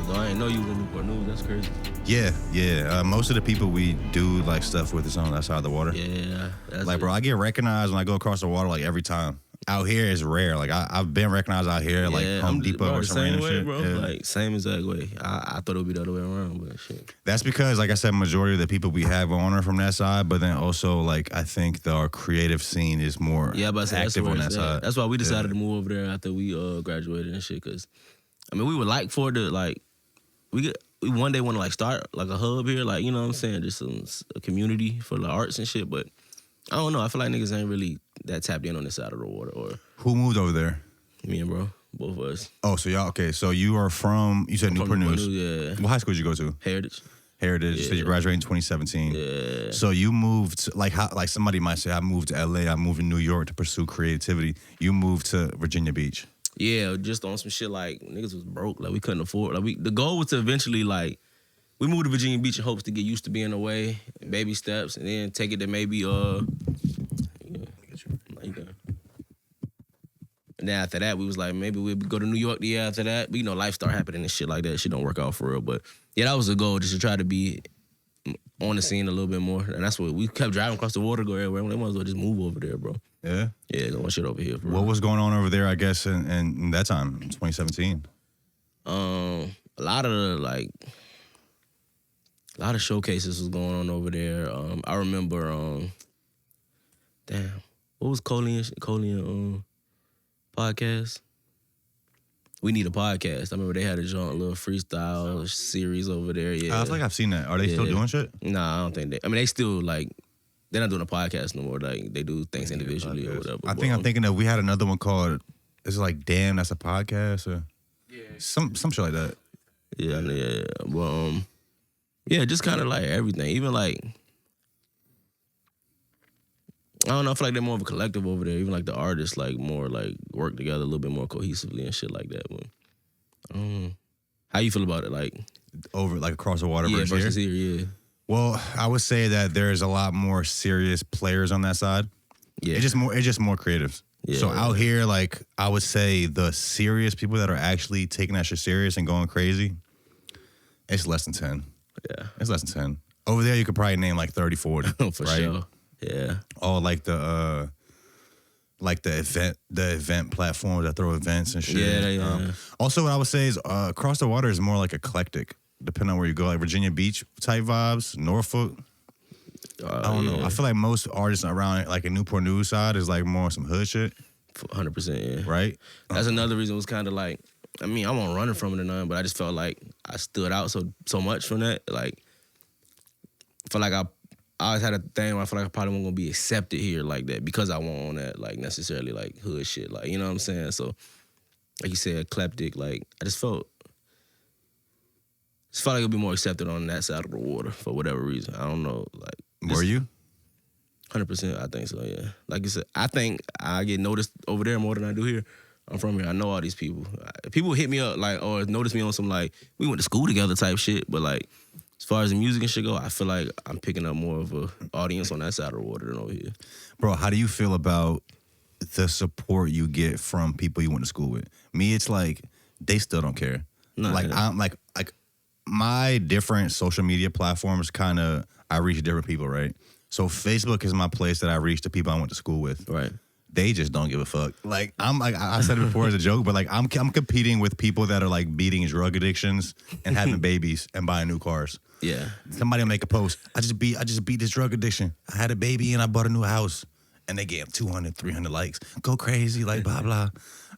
though. I ain't know you was in Newport News. That's crazy. Yeah. Most of the people we do like stuff with is on that side of the water. Yeah. That's like, bro, I get recognized when I go across the water like every time. Out here is rare. Like I've been recognized out here, like Home Depot or some random shit. Bro. Yeah. Like same exact way. I thought it would be the other way around, but shit. That's because, like I said, majority of the people we have on are from that side. But then also, like I think our creative scene is more active on that side. That's why we decided to move over there after we graduated and shit. Cause I mean, we would like for it to like we one day want to like start like a hub here, like you know what I'm saying, just a community for the arts and shit. But I don't know. I feel like niggas ain't really that tapped in on this side of the water. Or who moved over there? Me and bro, both of us. Oh, so y'all okay? So you are from? You said Newport News. Yeah. What high school did you go to? Heritage. Yeah. So you graduated in 2017. Yeah. So you moved like somebody might say I moved to LA. I moved to New York to pursue creativity. You moved to Virginia Beach. Yeah, just on some shit like niggas was broke. Like we couldn't afford. Like the goal was to eventually like. We moved to Virginia Beach in hopes to get used to being away, baby steps, and then take it to maybe And then after that, we was like, maybe we'd go to New York the year after that. But, you know, life start happening and shit like that. Shit don't work out for real. But, yeah, that was the goal, just to try to be on the scene a little bit more. And that's what we kept driving across the water, go everywhere. They might as well just move over there, bro. Yeah? Yeah, don't want shit over here. For what was going on over there, I guess, in that time, in 2017? A lot of showcases was going on over there. I remember, what was Coley podcast? We Need a Podcast. I remember they had a little freestyle series over there. Yeah, I feel like I've seen that. Are they still doing shit? Nah, I don't think they. I mean, they still like they're not doing a podcast no more. Like they do things individually or whatever. I think I'm thinking that we had another one called. Is it like Damn? That's a podcast or some shit like that. Yeah. Well, yeah, just kind of like everything. Even like I don't know. I feel like they're more of a collective over there. Even like the artists, like more like work together a little bit more cohesively and shit like that. But, how you feel about it? Like over like across the water versus here? Yeah. Well, I would say that there's a lot more serious players on that side. Yeah. It's just more creatives. Yeah, so out here, like I would say the serious people that are actually taking that shit serious and going crazy, it's less than 10. Yeah. It's less than 10. Over there, you could probably name like 30, 40. For right? sure. Yeah. All like the event platforms that throw events and shit. Yeah. Also, what I would say is across the water is more like eclectic, depending on where you go. Like Virginia Beach type vibes, Norfolk. I don't know. I feel like most artists around like in Newport News side is like more some hood shit. 100%, yeah. Right? That's another reason it was kind of like, I mean, I won't run from it or nothing, but I just felt like I stood out so much from that. Like, I feel like I always had a thing where I feel like I probably wasn't going to be accepted here like that because I won't on that, like, necessarily, like, hood shit. Like, you know what I'm saying? So, like you said, eclectic, like, I just felt like it would be more accepted on that side of the water for whatever reason. I don't know, like. Were you? 100%, I think so, yeah. Like you said, I think I get noticed over there more than I do here. I'm from here. I know all these people. People hit me up, like, or notice me on some, like, we went to school together type shit, but, like, as far as the music and shit go, I feel like I'm picking up more of a audience on that side of the water than over here. Bro, how do you feel about the support you get from people you went to school with? Me, it's like, they still don't care. Nah, like, yeah. I'm like my different social media platforms kind of, I reach different people, right? So Facebook is my place that I reach the people I went to school with. Right. They just don't give a fuck. Like I said it before as a joke, but like I'm competing with people that are like beating drug addictions and having babies and buying new cars. Yeah. Somebody will make a post. I just beat this drug addiction. I had a baby and I bought a new house. And they gave 200, 300 likes. Go crazy, like blah blah.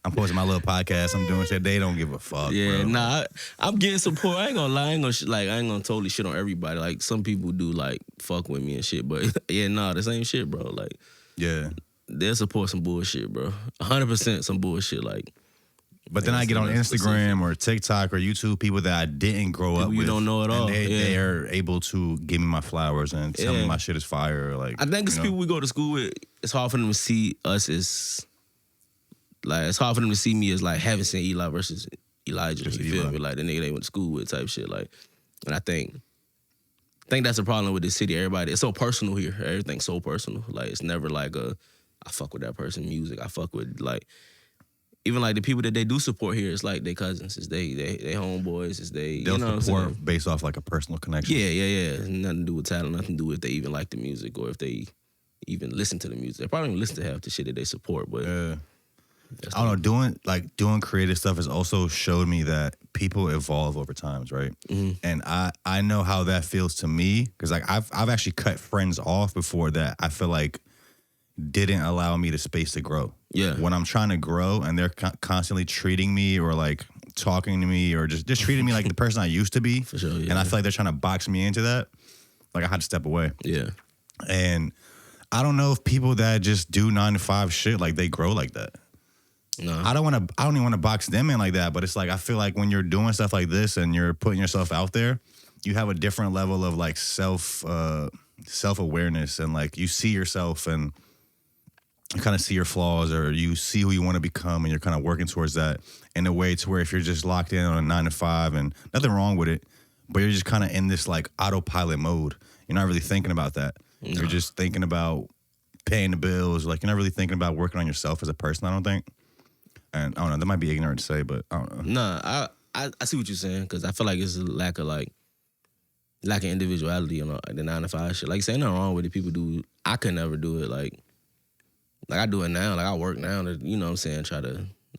I'm posting my little podcast. I'm doing shit. They don't give a fuck. Yeah, bro. nah, I'm getting support. I ain't gonna lie. I ain't gonna totally shit on everybody. Like some people do like fuck with me and shit, but yeah, nah, the same shit, bro. Like, yeah, they'll support some bullshit, bro. 100% some bullshit. Like, but then I get on Instagram or TikTok or YouTube, people that I didn't grow up with. You don't know at all. And they are able to give me my flowers and tell me my shit is fire. Like, I think it's people we go to school with, it's hard for them to see us as, like, it's hard for them to see me as, like, Heavencent Eli versus Elijah. You feel me? Like, the nigga they went to school with type shit. Like, and I think that's a problem with this city. Everybody, it's so personal here. Everything's so personal. Like, it's never like I fuck with that person music. I fuck with, like, even like the people that they do support here, it's like their cousins, it's they homeboys, it's they. They'll you know support based off like a personal connection. Yeah. Nothing to do with talent, nothing to do with if they even like the music or if they even listen to the music. They probably don't listen to half the shit that they support, but I don't know. Doing creative stuff has also showed me that people evolve over times, right? Mm-hmm. And I know how that feels to me because like I've actually cut friends off before that I feel like didn't allow me the space to grow. Yeah. When I'm trying to grow and they're constantly treating me or like talking to me or just treating me like the person I used to be. For sure, yeah. And I feel like they're trying to box me into that. Like I had to step away. Yeah. And I don't know if people that just do 9-to-5 shit like they grow like that. No. I don't even want to box them in like that, but it's like I feel like when you're doing stuff like this and you're putting yourself out there, you have a different level of like self-awareness and like you see yourself and you kind of see your flaws or you see who you want to become and you're kind of working towards that in a way to where if you're just locked in on a 9-to-5 and nothing wrong with it, but you're just kind of in this like autopilot mode. You're not really thinking about that. No. You're just thinking about paying the bills. Like you're not really thinking about working on yourself as a person, I don't think. And I don't know, that might be ignorant to say, but I don't know. Nah, I see what you're saying because I feel like it's a lack of individuality on the 9-to-5 shit. Like you say, nothing wrong with it. People do. I could never do it. Like I do it now. Like I work now. To, you know what I'm saying?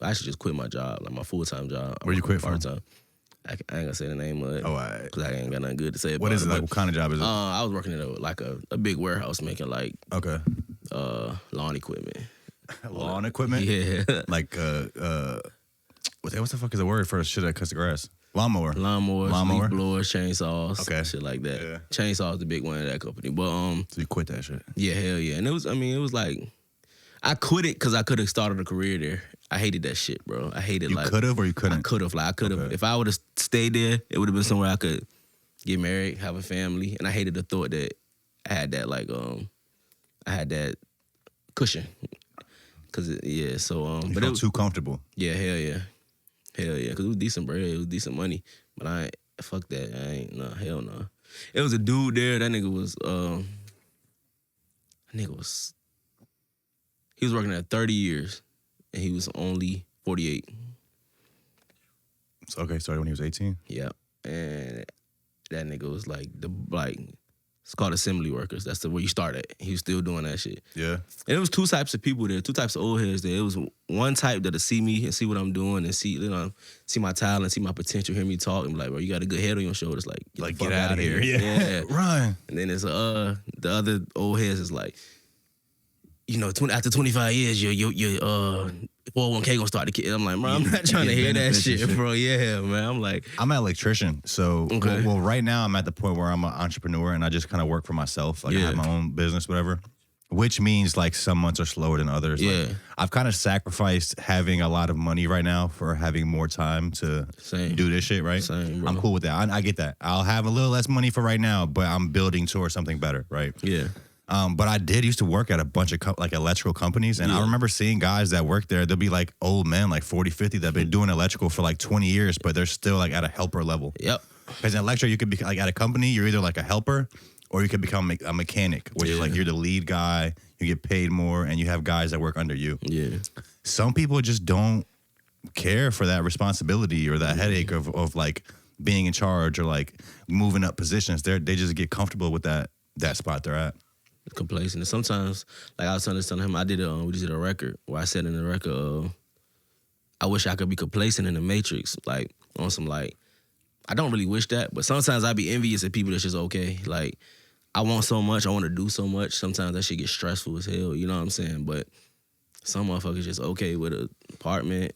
I should just quit my job, like my full-time job. Where you quit from? Part-time. I ain't gonna say the name of it. Oh, all right. Because I ain't got nothing good to say about it. What is it? Like, what kind of job is it? I was working at a big warehouse making like lawn equipment. Lawn equipment? Yeah. Like what the fuck is the word for shit that cuts the grass? Lawnmower. Lawnmowers, leaf blowers, chainsaws, okay, shit like that. Yeah. Chainsaws the big one of that company. But so you quit that shit? Yeah, hell yeah. And it was like I quit it because I could have started a career there. I hated that shit, bro. I hated you could have or you couldn't? I could have. Okay. If I would have stayed there, it would have been somewhere I could get married, have a family, and I hated the thought that I had that I had that cushion. But you it felt was too comfortable. Yeah, hell yeah. Because it was decent bread, it was decent money. But fuck that. Hell no. It was a dude there, that nigga was, he was working there 30 years, and he was only 48. Okay, started when he was 18? Yeah. And that nigga was it's called assembly workers. That's where you start at. He was still doing that shit. Yeah. And it was two types of people there, two types of old heads there. It was one type that'll see me and see what I'm doing and see my talent, see my potential, hear me talk, and be like, bro, you got a good head on your shoulders. Like get out of here. Yeah. Run. And then there's the other old heads is like, after 25 years, your 401k gonna start to kick. I'm like, bro, I'm not trying to hear that shit, bro. Yeah, man. I'm an electrician, so okay. Well, right now I'm at the point where I'm an entrepreneur and I just kind of work for myself. Like I have my own business, whatever. Which means like some months are slower than others. Yeah. Like, I've kind of sacrificed having a lot of money right now for having more time to do this shit, right? Same, bro. I'm cool with that. I get that. I'll have a little less money for right now, but I'm building towards something better, right? Yeah. But I used to work at a bunch of electrical companies, and I remember seeing guys that work there. They'll be like old men, like 40, 50, that've been doing electrical for like 20 years, but they're still like at a helper level. Yep. Because in electrical, you could be like at a company, you're either like a helper or you could become a mechanic, which is like you're the lead guy, you get paid more, and you have guys that work under you. Yeah. Some people just don't care for that responsibility or that headache of like being in charge or like moving up positions. They just get comfortable with that spot they're at. Complacent. And sometimes, like I was telling him, we just did a record where I said in the record, I wish I could be complacent in the Matrix, like on some like, I don't really wish that, but sometimes I be envious of people that's just okay. Like, I want so much, I want to do so much. Sometimes that shit get stressful as hell, you know what I'm saying? But some motherfuckers just okay with an apartment,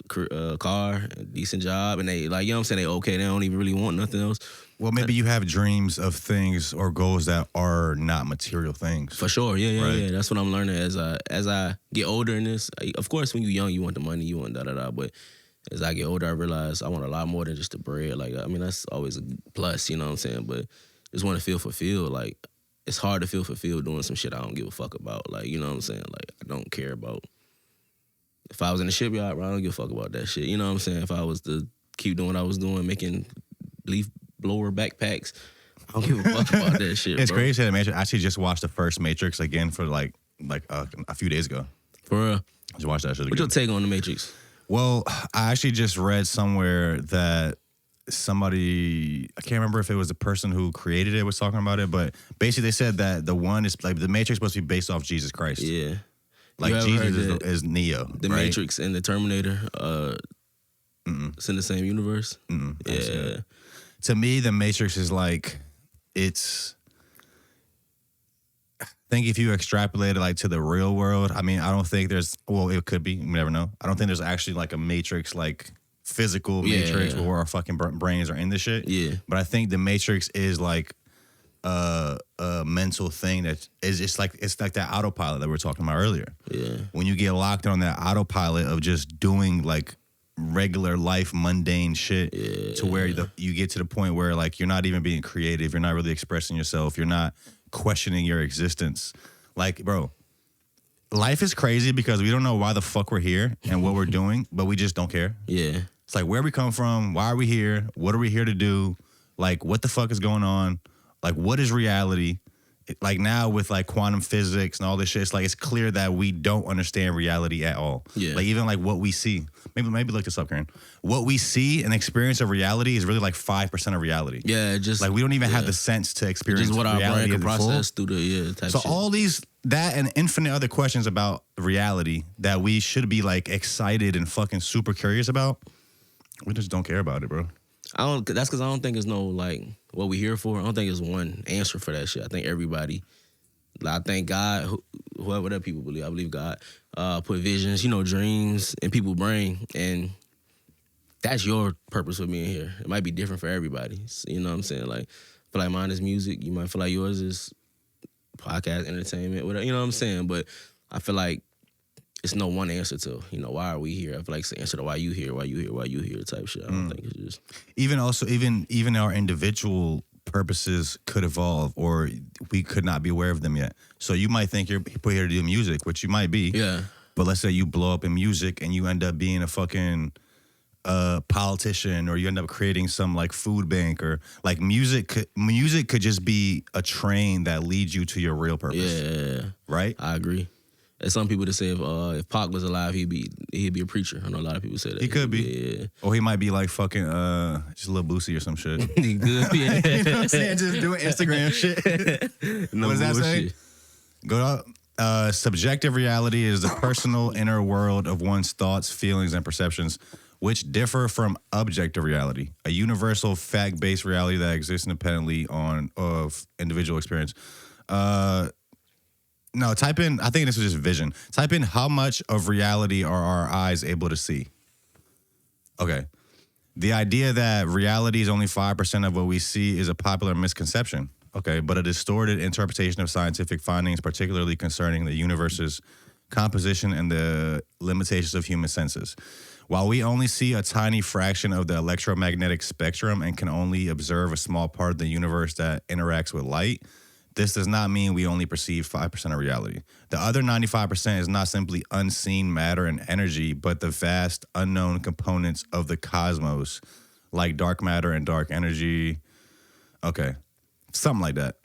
car, a decent job, and they like, you know what I'm saying? They okay, they don't even really want nothing else. Well, maybe you have dreams of things or goals that are not material things. For sure, yeah. That's what I'm learning as I get older in this. Of course, when you're young, you want the money, you want da-da-da, but as I get older, I realize I want a lot more than just the bread. Like, I mean, that's always a plus, you know what I'm saying? But just want to feel fulfilled. Like, it's hard to feel fulfilled doing some shit I don't give a fuck about. Like, you know what I'm saying? Like, I don't care about. If I was in the shipyard, bro, I don't give a fuck about that shit. You know what I'm saying? If I was to keep doing what I was doing, making leaf blower backpacks, I don't give a fuck about that shit, It's bro. crazy that Matrix. I actually just watched the first Matrix again for like a few days ago. For real. Just watched that shit again. What's your take on the Matrix? Well, I actually just read somewhere that somebody, I can't remember if it was the person who created it was talking about it, but basically they said that the one is like the Matrix supposed to be based off Jesus Christ. Yeah. Like Jesus is Neo. The right? Matrix and the Terminator, it's in the same universe. Yeah. To me, the Matrix is like, it's, I think if you extrapolate it like to the real world, I mean, I don't think there's, well, it could be, you never know. I don't think there's actually like a Matrix, like physical Matrix where our fucking brains are in this shit. Yeah. But I think the Matrix is like a mental thing that is it's like that autopilot that we were talking about earlier. Yeah. When you get locked on that autopilot of just doing like regular life mundane shit to where you get to the point where like you're not even being creative, you're not really expressing yourself, you're not questioning your existence. Like, bro, life is crazy because we don't know why the fuck we're here and what we're doing, but we just don't care. Yeah. It's like where we come from, why are we here, what are we here to do, like what the fuck is going on, like what is reality. Like now with like quantum physics and all this shit, it's like it's clear that we don't understand reality at all. Yeah. Like even like what we see. Maybe look this up, Karen. What we see and experience of reality is really like 5% of reality. Yeah, just like we don't even have the sense to experience just what our reality brain can process full. through the type So shit. all that and infinite other questions about reality that we should be like excited and fucking super curious about, we just don't care about it, bro. That's because I don't think it's no like what we here for. I don't think it's one answer for that shit. I think everybody, I think God, whatever people believe, I believe God put visions, dreams in people's brain, and that's your purpose for being here. It might be different for everybody. You know what I'm saying? Like, I feel like mine is music. You might feel like yours is podcast, entertainment, whatever. You know what I'm saying? But I feel like it's no one answer to, why are we here? I feel like it's the answer to why you here type shit. I don't think it's just. Even our individual purposes could evolve or we could not be aware of them yet. So you might think you're put here to do music, which you might be. Yeah. But let's say you blow up in music and you end up being a fucking politician or you end up creating some like food bank or like music could just be a train that leads you to your real purpose. Yeah. Right? I agree. There's some people that say if Pac was alive, he'd be a preacher. I know a lot of people say that. He could be. Yeah. Or he might be like fucking just Lil Boosie or some shit. He could be. You know what I'm saying? Just doing Instagram shit. No what does that say? Go up. Subjective reality is the personal inner world of one's thoughts, feelings, and perceptions, which differ from objective reality, a universal fact-based reality that exists independently of individual experience. No, type in, I think this is just vision. Type in how much of reality are our eyes able to see? Okay. The idea that reality is only 5% of what we see is a popular misconception. Okay, but a distorted interpretation of scientific findings, particularly concerning the universe's composition and the limitations of human senses. While we only see a tiny fraction of the electromagnetic spectrum and can only observe a small part of the universe that interacts with light, this does not mean we only perceive 5% of reality. The other 95% is not simply unseen matter and energy, but the vast unknown components of the cosmos, like dark matter and dark energy. Okay, something like that.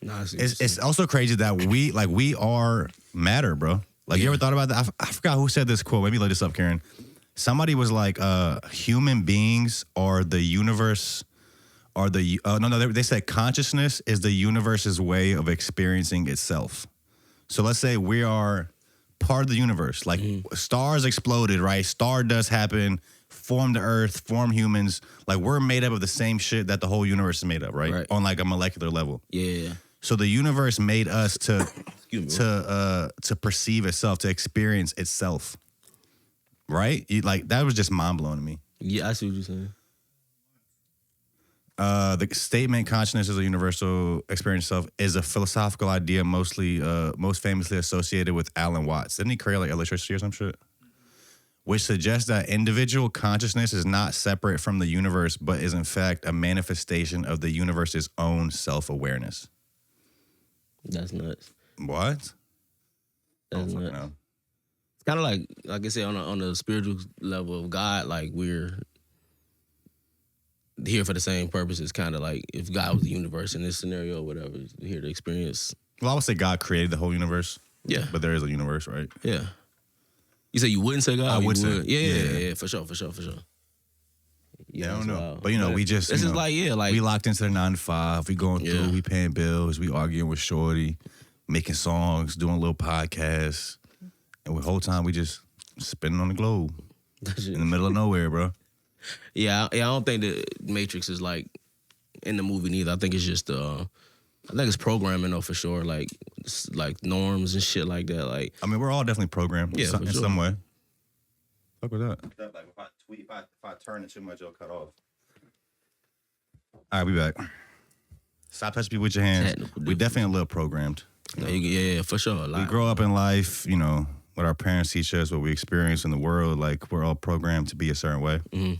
Nah, it's also crazy that we are matter, bro. Like, you ever thought about that? I forgot who said this quote. Let me look this up, Karen. Somebody was like, human beings are the universe... they said consciousness is the universe's way of experiencing itself. So let's say we are part of the universe. Like stars exploded, right? Stardust happened, formed the earth, formed humans. Like we're made up of the same shit that the whole universe is made up, right? On like a molecular level. Yeah. So the universe made us to perceive itself, to experience itself. Right? Like that was just mind blowing to me. Yeah, I see what you're saying. The statement "consciousness is a universal experience itself" is a philosophical idea most famously associated with Alan Watts. Didn't he create like electricity or some shit? Which suggests that individual consciousness is not separate from the universe, but is in fact a manifestation of the universe's own self-awareness. That's nuts. What? That's nuts. It's kind of like I said, on the spiritual level of God, like we're here for the same purpose. It's kind of like if God was the universe in this scenario or whatever, here to experience. Well, I would say God created the whole universe. Yeah. But there is a universe, right? Yeah. You say you wouldn't say God? I would say. Yeah, for sure. Yeah, I don't know. Wild. But, we just, this is like we locked into the 9 to 5. We going through, we paying bills, we arguing with Shorty, making songs, doing little podcasts. And the whole time we just spinning on the globe in the middle of nowhere, bro. Yeah, I don't think the Matrix is like in the movie neither. I think it's just I think it's programming though for sure. Like norms and shit like that. Like I mean, we're all definitely programmed in some way. Fuck with that. Like if I turn it too much, it'll cut off. All right, we back. Stop touching people with your hands. We definitely a little programmed. No, yeah, for sure. We grow up in life, what our parents teach us, what we experience in the world. Like we're all programmed to be a certain way. Mm-hmm.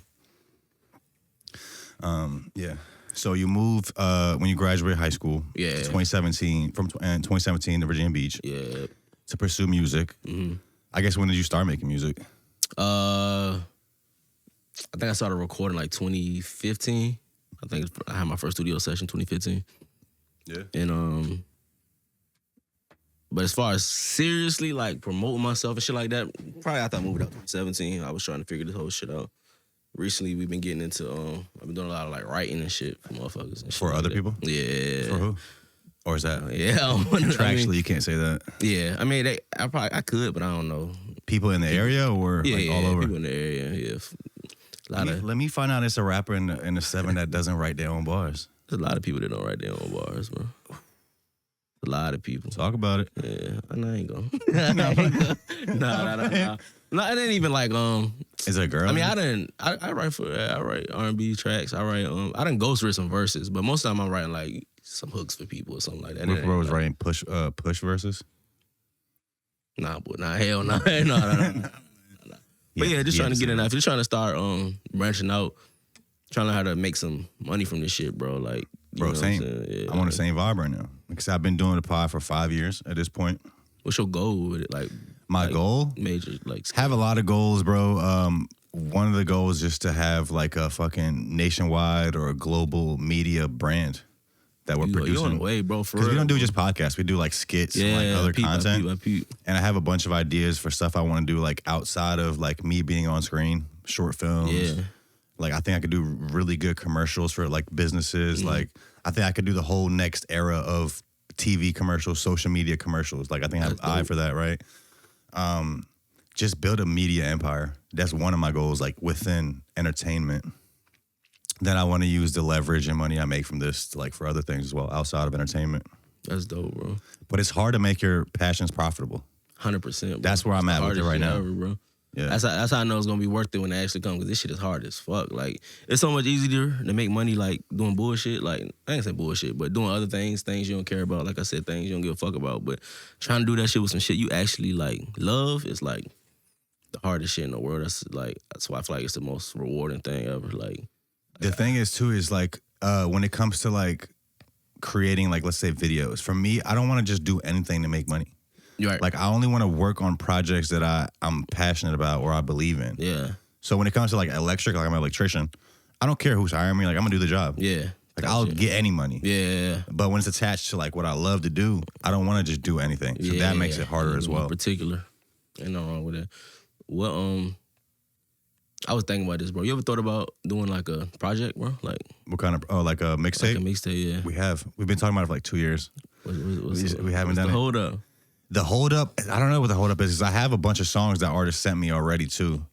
Yeah. So you moved when you graduated high school. Yeah. 2017 to Virginia Beach. Yeah. To pursue music. Mm-hmm. I guess when did you start making music? I think I started recording like 2015. I think I had my first studio session 2015. Yeah. And but as far as seriously like promoting myself and shit like that, probably after I moved out 2017, I was trying to figure this whole shit out. Recently, we've been getting into I've been doing a lot of like writing and shit for motherfuckers and shit. For other people? Yeah. For who? Or is that? Contractually, you can't say that. Yeah, I mean, I could, but I don't know. People in the area or all over? People in the area. Yeah. Let me find out it's a rapper in the 7 that doesn't write their own bars. There's a lot of people that don't write their own bars, bro. A lot of people. Talk about it. Yeah, I ain't gonna. Nah. No, it ain't even like Is it a girl? I mean, I write R&B tracks. I done ghost write some verses, but most of the time I'm writing like some hooks for people or something like that. Rick was writing push verses. Nah, boy, hell no. But yeah, just trying to get in that. Just trying to start branching out, trying to learn how to make some money from this shit, bro. Like, bro, same. I'm on the same vibe right now. Because I've been doing the pod for 5 years at this point. What's your goal with it? Like my goal? Major, like have a lot of goals, bro. One of the goals is just to have like a fucking nationwide or a global media brand that we're producing. You're on the way, bro. Because we don't do just podcasts. We do like skits and like other content. And I have a bunch of ideas for stuff I want to do like outside of like me being on screen, short films. Yeah. Like I think I could do really good commercials for like businesses. Mm-hmm. Like I think I could do the whole next era of TV commercials, social media commercials. Like I think I have an eye for that, right? Just build a media empire. That's one of my goals, like within entertainment. Then I want to use the leverage and money I make from this to, like for other things as well, outside of entertainment. That's dope, bro. But it's hard to make your passions profitable. 100%. That's where I'm at with it right now. Ever, bro. Yeah. That's how I know it's gonna be worth it when it actually comes. Because this shit is hard as fuck. Like it's so much easier to make money like doing bullshit. Like I ain't say bullshit, but doing other things you don't care about. Like I said, things you don't give a fuck about. But trying to do that shit with some shit you actually like love is like the hardest shit in the world. That's why I feel like it's the most rewarding thing ever. Like the thing is too is like when it comes to like creating like let's say videos. For me, I don't want to just do anything to make money. Right. Like I only want to work on projects that I'm passionate about or I believe in. Yeah. So when it comes to like electric, like I'm an electrician, I don't care who's hiring me. Like I'm gonna do the job. Yeah. Like I'll get any money. Yeah. But when it's attached to like what I love to do, I don't want to just do anything. So that makes it harder as well. In particular, ain't nothing wrong with that. What I was thinking about this, bro. You ever thought about doing like a project, bro? Like what kind of like a mixtape? Like a mixtape, yeah. We've been talking about it for like 2 years. We haven't done it. Hold up. The hold up, I don't know what the hold up is because I have a bunch of songs that artists sent me already too.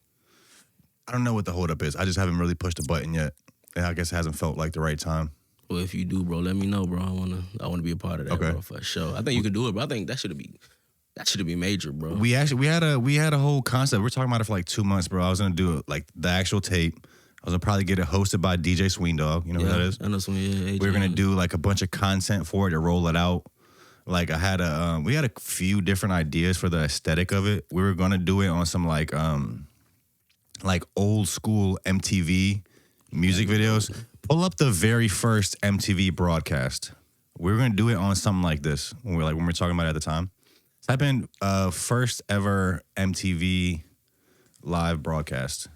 I don't know what the hold up is. I just haven't really pushed the button yet. And I guess it hasn't felt like the right time. Well, if you do, bro, let me know, bro. I wanna be a part of that, bro, for sure. I think you can do it, but I think that should be major, bro. We had a whole concept. We're talking about it for like 2 months, bro. I was gonna do it like the actual tape. I was gonna probably get it hosted by DJ Sweendog. You know who that is? I know Sween. We were gonna do like a bunch of content for it to roll it out. Like we had a few different ideas for the aesthetic of it. We were gonna do it on some like old school MTV music videos. Pull up the very first MTV broadcast. We were gonna do it on something like this when we were talking about it at the time. Type in first ever MTV live broadcast.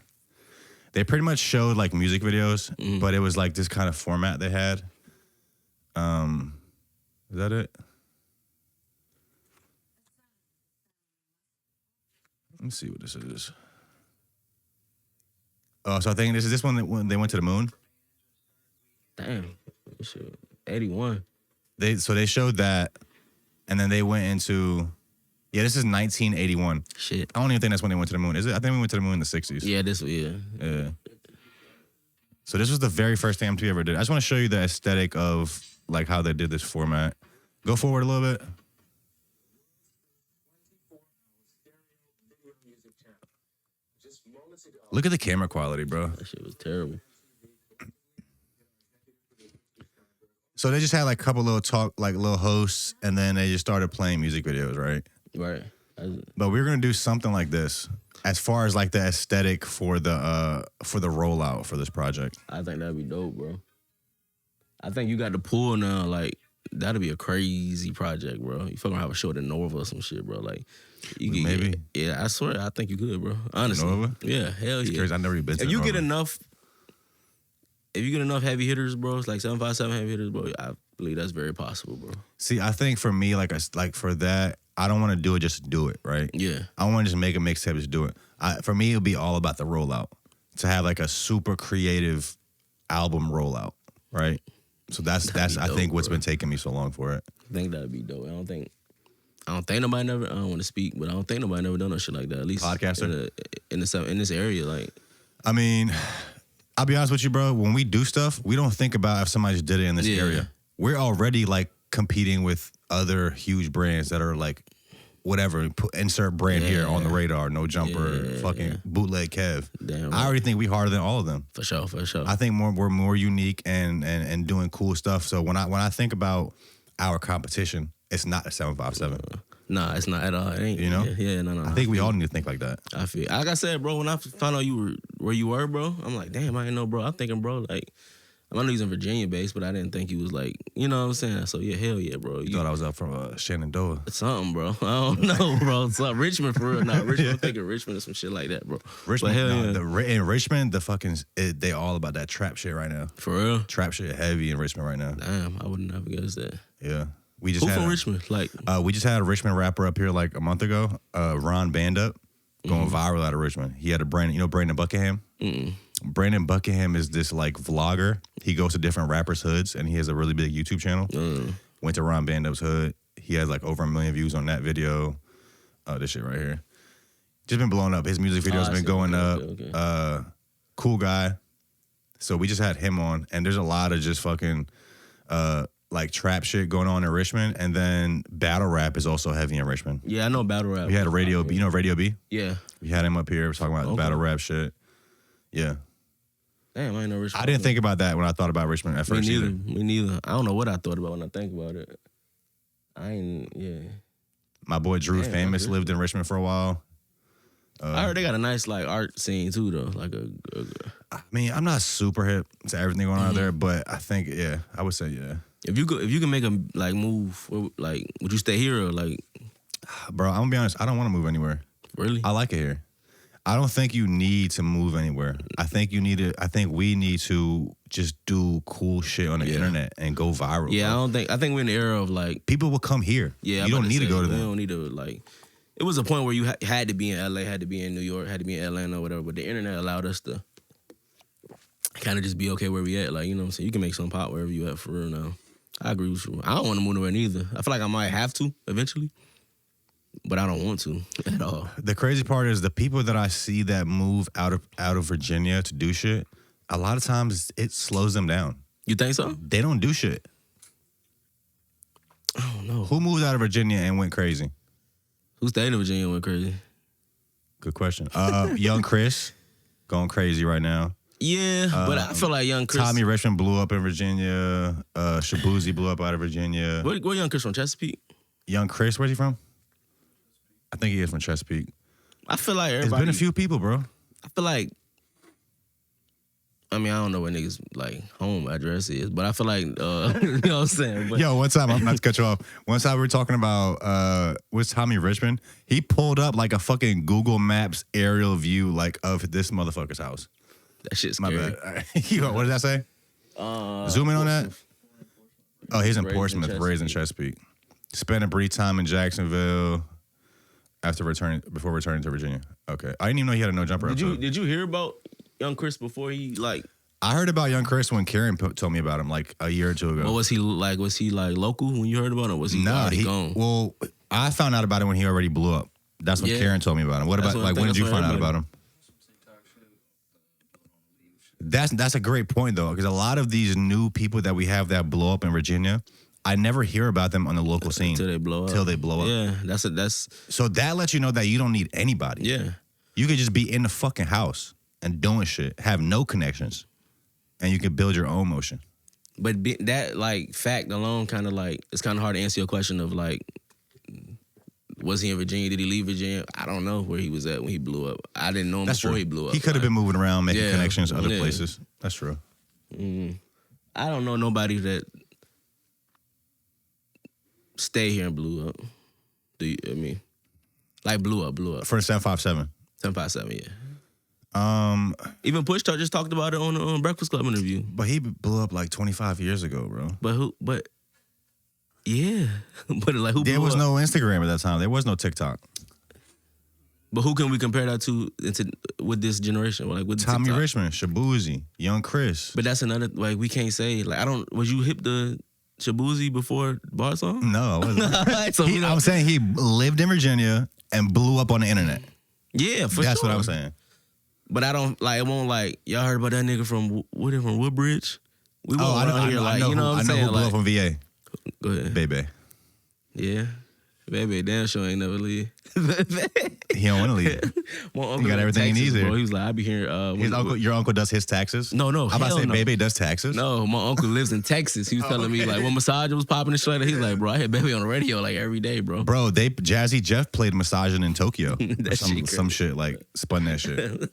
They pretty much showed like music videos, but it was like this kind of format they had. Is that it? Let's see what this is. Oh, so I think this is one that when they went to the moon. Damn, shit, 81. They showed that, and then they went into. Yeah, this is 1981. Shit. I don't even think that's when they went to the moon. Is it? I think we went to the moon in the 60s. Yeah, Yeah. So this was the very first thing MTV ever did. I just want to show you the aesthetic of like how they did this format. Go forward a little bit. Look at the camera quality, bro. That shit was terrible. So they just had like a couple little hosts, and then they just started playing music videos, right? Right. But we're gonna do something like this as far as like the aesthetic for the rollout for this project. I think that'd be dope, bro. I think you got the pool now. Like that'd be a crazy project, bro. You fucking have a show at Nova or some shit, bro. Like you could maybe. Yeah, I swear, I think you could, bro. Honestly, Nova? Yeah, hell It's yeah. crazy. I've never even been to If you Nova. get enough heavy hitters, bro, it's like 757 heavy hitters, bro. I believe that's very possible, bro. See, I think for me, like for that, I don't want to do it just to do it, right? Yeah. I want to just make a mixtape just do it. For me, it'll be all about the rollout. To have like a super creative album rollout, right? So that's I think what's been taking me so long for it. I think that'd be dope. I don't think nobody never. I don't want to speak, but I don't think nobody never done no shit like that. At least Podcaster in this area, like. I mean, I'll be honest with you, bro. When we do stuff, we don't think about if somebody just did it in this area. We're already like competing with other huge brands that are like, whatever, insert brand here on the radar, No Jumper, fucking Bootleg Kev. Damn right. I already think we harder than all of them. For sure. I think we're more unique and doing cool stuff. So when I think about our competition, it's not a 757. Nah, it's not at all. It ain't. You know? Yeah, no. I think we all need to think like that. I feel. Like I said, bro, when I found out you were where you were, bro, I'm like, damn, I didn't know, bro. I'm thinking, bro, like, I know he's in Virginia based, but I didn't think he was like, you know what I'm saying? So yeah, hell yeah, bro. You thought I was up from Shenandoah. Something, bro. I don't know, bro. Something. Richmond for real. Not Richmond. I'm thinking Richmond or some shit like that, bro. Richmond, but hell yeah. In Richmond, the fucking they all about that trap shit right now. For real? Trap shit heavy in Richmond right now. Damn, I would never guess that. Yeah. We just Who had from Richmond? Like, we just had a Richmond rapper up here like a month ago, Ron Bandup, going viral out of Richmond. He had a brand, Brandon Buckingham? Brandon Buckingham is this like vlogger. He goes to different rappers' hoods, and he has a really big YouTube channel. Went to Ron Bandup's hood. He has like over 1 million views on that video. This shit right here. Just been blowing up. His music videos been going up. Okay. Cool guy. So we just had him on, and there's a lot of just fucking like trap shit going on in Richmond, and then battle rap is also heavy in Richmond. Yeah, I know battle rap. We had a Radio B. You know Radio B? Yeah. We had him up here. We're talking about battle rap shit. Yeah. Damn, I ain't know Richmond. I didn't think about that when I thought about Richmond at first. Me neither. I don't know what I thought about when I think about it. My boy Drew Famous lived in Richmond for a while. I heard they got a nice like art scene too, though. Like I mean, I'm not super hip to everything going on out there, but I think I would say yeah. If you can make a like move, like would you stay here or like? Bro, I'm gonna be honest. I don't want to move anywhere. Really? I like it here. I don't think you need to move anywhere. I think we need to just do cool shit on the internet and go viral. Yeah, bro. I think we're in the era of like people will come here. Yeah, you don't need to go to them. You don't need to like. It was a point where you had to be in LA, had to be in New York, had to be in Atlanta or whatever. But the internet allowed us to kind of just be okay where we at. Like, you know what I'm saying? You can make some pop wherever you at for real now. I agree with you. I don't want to move nowhere neither. I feel like I might have to eventually, but I don't want to at all. The crazy part is the people that I see that move out of Virginia to do shit, a lot of times it slows them down. You think so? They don't do shit. I don't know. Who moved out of Virginia and went crazy? Who stayed in Virginia and went crazy? Good question. Young Chris, going crazy right now. Yeah, but I feel like Young Chris. Tommy Richmond blew up in Virginia. Shabuzi blew up out of Virginia. Where Young Chris from? Chesapeake? Young Chris, where's he from? I think he is from Chesapeake. I feel like everybody. There's been a few people, bro. I feel like. I mean, I don't know what niggas like home address is, but I feel like you know what I'm saying. But, yo, one time I'm not to cut you off. One time we were talking about with Tommy Richmond. He pulled up like a fucking Google Maps aerial view like of this motherfucker's house. That shit's my scary. bad. What did that say? Zoom in on that. Oh, he's in Portsmouth, raised in Chesapeake. Spent a brief time in Jacksonville. before returning to Virginia. Okay, I didn't even know he had a no jumper. Did you hear about Young Chris before he like? I heard about Young Chris when Karen told me about him like a year or two ago. What was he like? Was he like local when you heard about him? Was he already gone? Well, I found out about it when he already blew up. That's when Karen told me about him. What about like when did you find out about him? That's a great point though, because a lot of these new people that we have that blow up in Virginia, I never hear about them on the local scene until they blow up. Yeah, that's so that lets you know that you don't need anybody. Yeah, you could just be in the fucking house and doing shit, have no connections, and you can build your own motion. But that like fact alone, kind of like it's kind of hard to answer your question of like, was he in Virginia? Did he leave Virginia? I don't know where he was at when he blew up. I didn't know him before he blew up. He could have been moving around, making connections to other places. That's true. I don't know nobody that stay here and blew up. Do you? I mean, like blew up for the 757. 757, yeah. Even Push Talk just talked about it on the Breakfast Club interview. But he blew up like 25 years ago, bro. But yeah, but like who? There was no Instagram at that time. There was no TikTok. But who can we compare that to with this generation? Like with Tommy TikTok? Richmond, Shabuzi, Young Chris. But that's another like we can't say like I don't. Was you hip to Shabuzi before Bar Song? No, I wasn't. So I'm saying he lived in Virginia and blew up on the internet. Yeah, for That's sure. what I'm saying. But I don't like. It won't like y'all heard about that nigga from Woodbridge. We won't I know, like who, you know what I'm saying. Who blew up on VA. Go ahead, Bebe. Yeah, Bebe. Damn sure ain't never leave. He don't want to leave. He got everything Texas, he needs there. He was like, I be hearing. Your uncle does his taxes? No. I'm about to say Bebe does taxes. No, my uncle lives in Texas. He was telling me like when Massage was popping and shit. He's like, bro, I hear Bebe on the radio like every day, bro. Bro, Jazzy Jeff played Massaging in Tokyo. That some shit like spun that shit.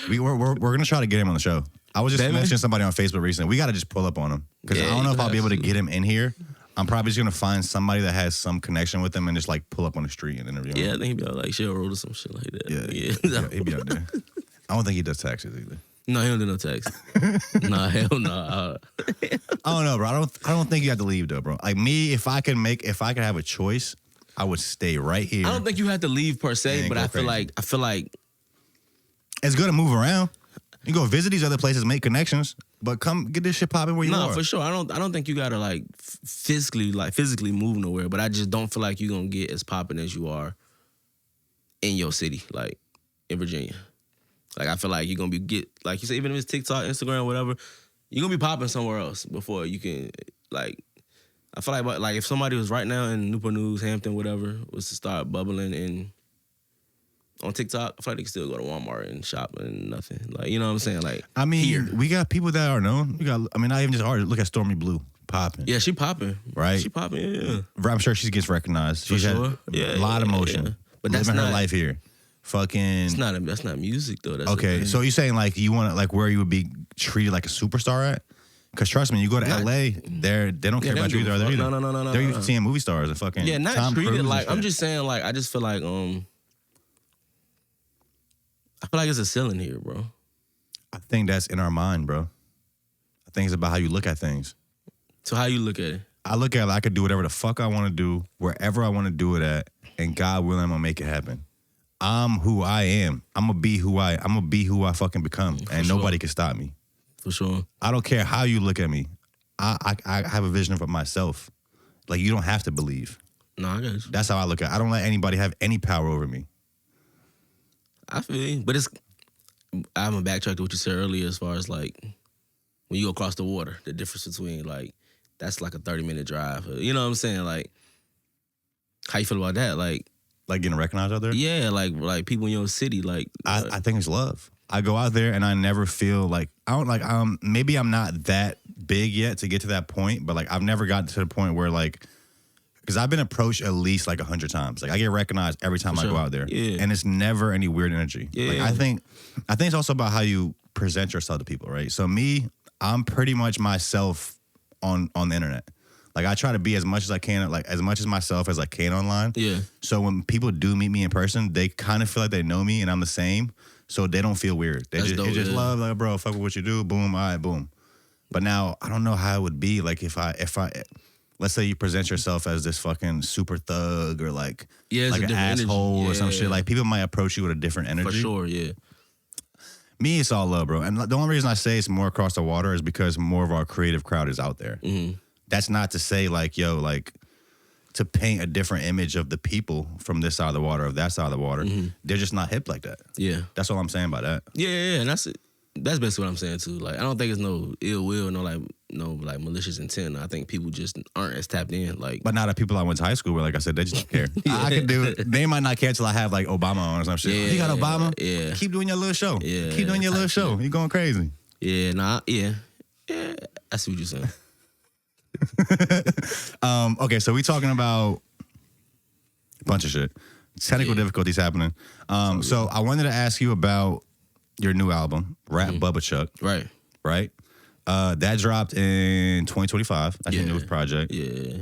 We're gonna try to get him on the show. I was just mentioning somebody on Facebook recently. We got to just pull up on him because I don't know if I'll be able to get him in here. I'm probably just gonna find somebody that has some connection with him and just like pull up on the street and interview him. Yeah, I think he'd be out like Shell Road or some shit like that. Yeah, he'd be out there. I don't think he does taxes either. No, he don't do no taxes. Nah, hell no. I don't know, bro. I don't think you have to leave though, bro. Like me, if I could have a choice, I would stay right here. I don't think you have to leave per se, but I feel like it's good to move around. You go visit these other places, make connections, but come get this shit popping where you are. No, for sure. I don't think you gotta like physically move nowhere, but I just don't feel like you're gonna get as popping as you are in your city, like in Virginia. Like I feel like you're gonna get like you said, even if it's TikTok, Instagram, whatever, you're gonna be popping somewhere else before you can like. I feel like if somebody was right now in Newport News, Hampton, whatever, was to start bubbling in on TikTok, I feel like they can still go to Walmart and shop and nothing. Like, you know what I'm saying? Like, I mean, we got people that are known. Not even just artists. Look at Stormy Blue popping. Yeah, she popping. Right? She popping, yeah. I'm sure she gets recognized. She's had a lot of motion. Yeah. But that's living her life here. Fucking. That's not music, though. That's okay, so you're saying, like, you want to, like, where you would be treated like a superstar at? Because trust me, you go to LA, they don't care about you either. No. They're used to seeing movie stars and fucking. Yeah, not Tom treated Cruise like. I'm just saying, like, I just feel like I feel like it's a ceiling here, bro. I think that's in our mind, bro. I think it's about how you look at things. So how you look at it? I look at it like I could do whatever the fuck I want to do, wherever I want to do it at, and God willing, I'm gonna make it happen. I'm who I am. I'm gonna be who I fucking become, and nobody can stop me. For sure. I don't care how you look at me. I have a vision for myself. Like, you don't have to believe. No, I got you. That's how I look at it. I don't let anybody have any power over me. I feel you. But I'm gonna backtrack to what you said earlier as far as like when you go across the water, the difference between like that's like a 30-minute drive. You know what I'm saying? Like, how you feel about that? Like getting recognized out there? Yeah, like people in your city. Like I think it's love. I go out there and I never feel like I don't like maybe I'm not that big yet to get to that point, but like I've never gotten to the point where like because I've been approached at least like 100 times. Like I get recognized every time I go out there, and it's never any weird energy. Yeah. Like I think it's also about how you present yourself to people, right? So me, I'm pretty much myself on the internet. Like I try to be as much as I can, like as much as myself as I can online. Yeah. So when people do meet me in person, they kind of feel like they know me and I'm the same. So they don't feel weird. They just love, like, bro, fuck with what you do, boom, all right, boom. But now I don't know how it would be like if I let's say you present yourself as this fucking super thug or like it's an asshole or some shit. Like people might approach you with a different energy. For sure, yeah. Me, it's all love, bro. And the only reason I say it's more across the water is because more of our creative crowd is out there. Mm-hmm. That's not to say like, yo, like to paint a different image of the people from this side of the water, or that side of the water. Mm-hmm. They're just not hip like that. Yeah. That's all I'm saying by that. Yeah, and that's basically what I'm saying too. Like, I don't think it's no ill will, no malicious intent. I think people just aren't as tapped in. Like, but now the people I went to high school with, like I said, they just don't care. I can do it. They might not care till I have like Obama on or some shit. Yeah, you got Obama? Yeah. Keep doing your little show. Yeah. Keep doing your little show. You going crazy. Yeah, yeah. I see what you're saying. Okay, so we talking about a bunch of shit. Technical difficulties happening. So I wanted to ask you about your new album, Rap BUBBACHUck. Right. That dropped in 2025. That's your newest project. Yeah.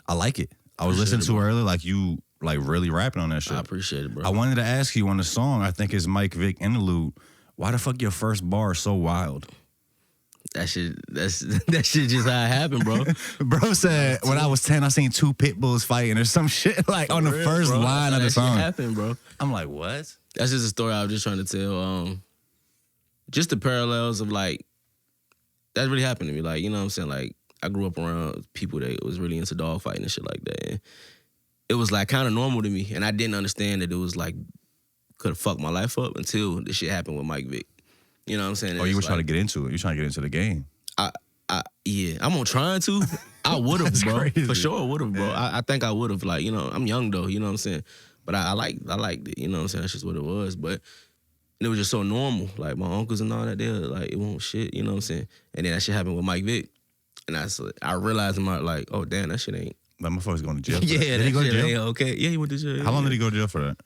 I like it. I was listening to it earlier, like you like really rapping on that shit. I appreciate it, bro. I wanted to ask you on the song, I think it's Mike Vick Interlude, why the fuck your first bar is so wild? That shit just how it happened, bro. Bro said, when I was 10, I seen 2 pit bulls fighting or some shit like on the first line of the song. That shit happened, bro. I'm like, what? That's just a story I was just trying to tell. Just the parallels of like, that really happened to me. Like, you know what I'm saying? Like, I grew up around people that was really into dog fighting and shit like that. And it was like kind of normal to me. And I didn't understand that it was like, could have fucked my life up until this shit happened with Mike Vick. You know what I'm saying? Oh, you were trying to get into it. You trying to get into the game. Yeah, I'm on trying to. I would have, bro. Crazy. For sure, I would have, bro. Yeah. I think I would have. Like, you know, I'm young though. You know what I'm saying? But I liked it. You know what I'm saying? That's just what it was. But it was just so normal. Like my uncles and all that, they're like, it won't shit. You know what I'm saying? And then that shit happened with Mike Vick, and I realized in my like, oh damn, that shit ain't. That motherfucker's going to jail. For Yeah, that. Did he go to jail? Okay. Yeah, he went to jail. How long did he go to jail for that?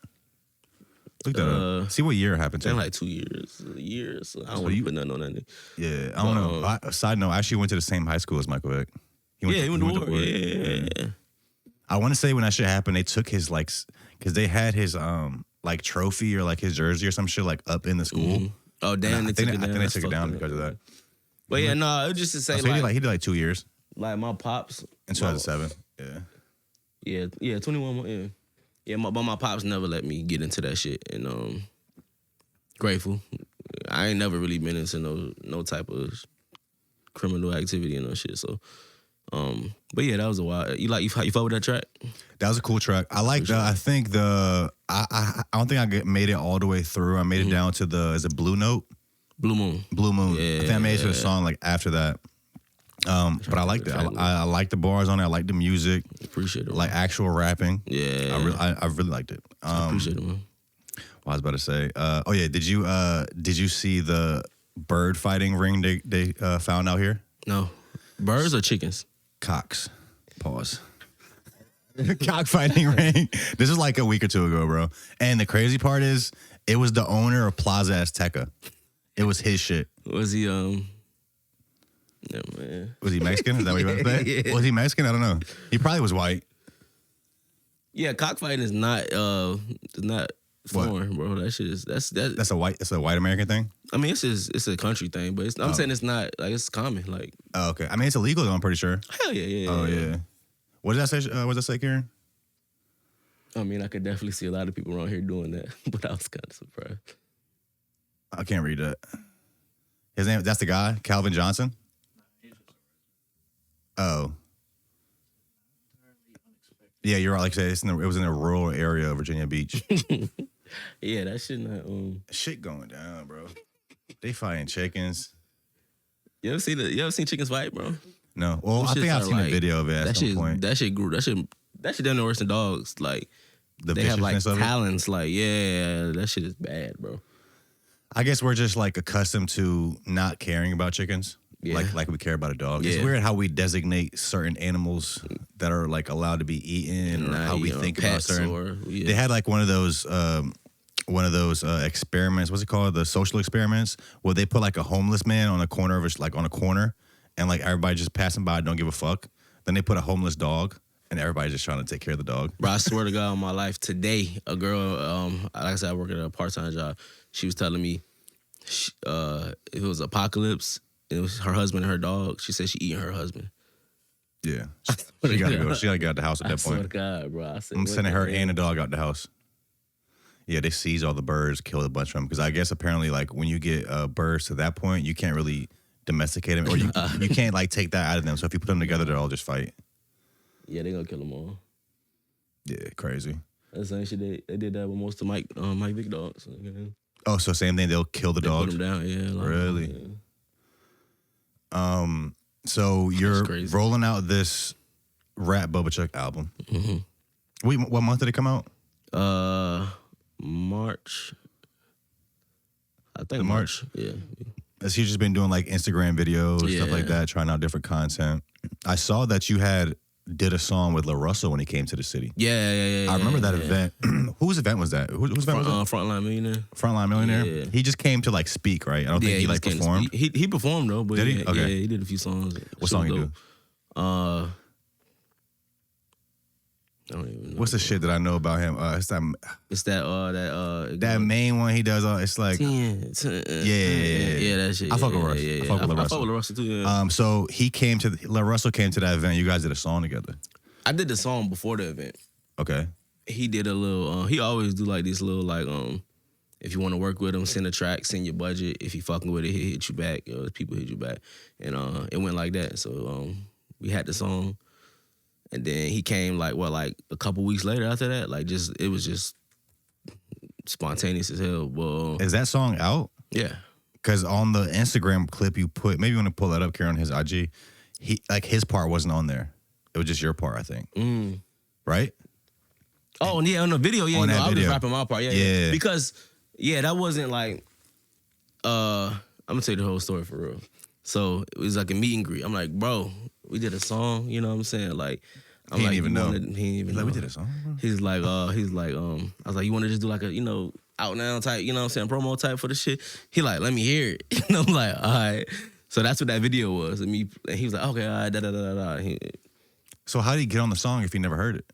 Look that up. See what year it happened to. Like 2 years. A year. So I don't want to put nothing on that. Yeah, I don't know. Side note, I actually went to the same high school as Michael Vick. He went to Ward. Yeah. I want to say when that shit happened, they took his like, because they had his like trophy or like his jersey or some shit like up in the school. Mm-hmm. Oh damn! I think they took it down because of that. But yeah, no, it was just to say So he did like 2 years like my pops in 2007. Yeah, 21. Yeah. Yeah, but my pops never let me get into that shit, and grateful. I ain't never really been into no type of criminal activity and no shit. So, but yeah, that was a while. You fuck with that track? That was a cool track. I like I think I don't think I made it all the way through. I made it down to is it Blue Note? Blue Moon. Yeah, I think I made it to the song like after that. But I liked it. I like the bars on it. I like the music. Appreciate it. Like actual rapping. Yeah. I really liked it. I appreciate it, man. What I was about to say. Oh yeah, did you see the bird fighting ring they found out here? No. Birds or chickens? Cocks. Pause. Cockfighting ring. This is like a week or two ago, bro. And the crazy part is, it was the owner of Plaza Azteca. It was his shit. Was he No, man. Was he Mexican? Is that what you were about to say? Yeah. Was he Mexican? I don't know. He probably was white. Yeah, cockfighting is not foreign, bro. That shit is that's a white American thing? I mean, it's a country thing, but I'm saying it's not like it's common. Like, oh, okay. I mean, it's illegal though, I'm pretty sure. Hell yeah. Oh yeah. What did that say? What did that say, Karen? I mean, I could definitely see a lot of people around here doing that, but I was kind of surprised. I can't read that. His name, that's the guy, Calvin Johnson? Oh. Yeah, you're right. Like I said, it was in a rural area of Virginia Beach. Yeah, that shit not shit going down, bro. They fighting chickens. You ever seen chickens fight, bro? No. Well, I think I've seen a video of it at some point. That shit grew. That shit done worse than dogs. Like, they have like talons. Like, yeah, that shit is bad, bro. I guess we're just like accustomed to not caring about chickens. Yeah. Like we care about a dog. Yeah. It's weird how we designate certain animals that are like allowed to be eaten, or how we think about certain. They had like one of those experiments. What's it called? The social experiments, where they put like a homeless man on a corner and like everybody just passing by, don't give a fuck. Then they put a homeless dog, and everybody's just trying to take care of the dog. Bro, I swear to God, on my life, today, a girl, like I said, I work at a part-time job. She was telling me, if it was apocalypse, it was her husband and her dog. She said she eating her husband. Yeah. She gotta go. She gotta get out the house at that point. I swear to God, bro. I said, I'm sending her and the dog out the house. Yeah, they seize all the birds, kill a bunch of them. Because I guess apparently, like, when you get birds to that point, you can't really domesticate them. Or you can't, like, take that out of them. So if you put them together, they'll all just fight. Yeah, they gonna kill them all. Yeah, crazy. That's the same shit. They did that with most of Mike Vick dogs. Oh, so same thing. They'll kill the dogs? Put them down, yeah. Really? Yeah. So you're rolling out this Rap BUBBACHUCK album. Mm-hmm. Wait, what month did it come out? March. I think March. Yeah. Has he just been doing like Instagram videos, stuff like that, trying out different content? I saw that you did a song with LaRussell when he came to the city. Yeah. I remember that event. Whose event was that? Whose event was that? Frontline Millionaire. Frontline Millionaire? Yeah. He just came to like speak, right? I don't think he like performed. He performed though. But did he? Okay. Yeah, he did a few songs. What song he do? I don't even know. What's the shit that I know about him? It's that that main one he does. It's like yeah, that shit. I fuck with Russ. Yeah. I fuck with LaRussell. I fuck with LaRussell too. Yeah. So LaRussell came to that event. You guys did a song together. I did the song before the event. Okay. He did a little. He always do like these little like if you want to work with him, send a track, send your budget. If he fucking with it, he'll hit you back. People hit you back, and it went like that. So we had the song. And then he came like a couple weeks later after that. Like it was just spontaneous as hell. Well, is that song out? Yeah. Because on the Instagram clip you put, maybe you want to pull that up, Karen, on his IG. His part wasn't on there. It was just your part, I think. Right? Oh, and yeah, on the video, yeah. On that I was video. just rapping my part. Yeah. Because that wasn't like. I'm gonna tell you the whole story for real. So it was like a meet and greet. I'm like, bro, we did a song, you know what I'm saying? Like, he didn't even know. He didn't even know. We did a song, bro? He's like, I was like, you want to just do like a, out now type, you know what I'm saying, promo type for the shit? He like, let me hear it. And I'm like, all right. So that's what that video was. And he was like, okay, all right, da-da-da-da-da. So how did he get on the song if he never heard it?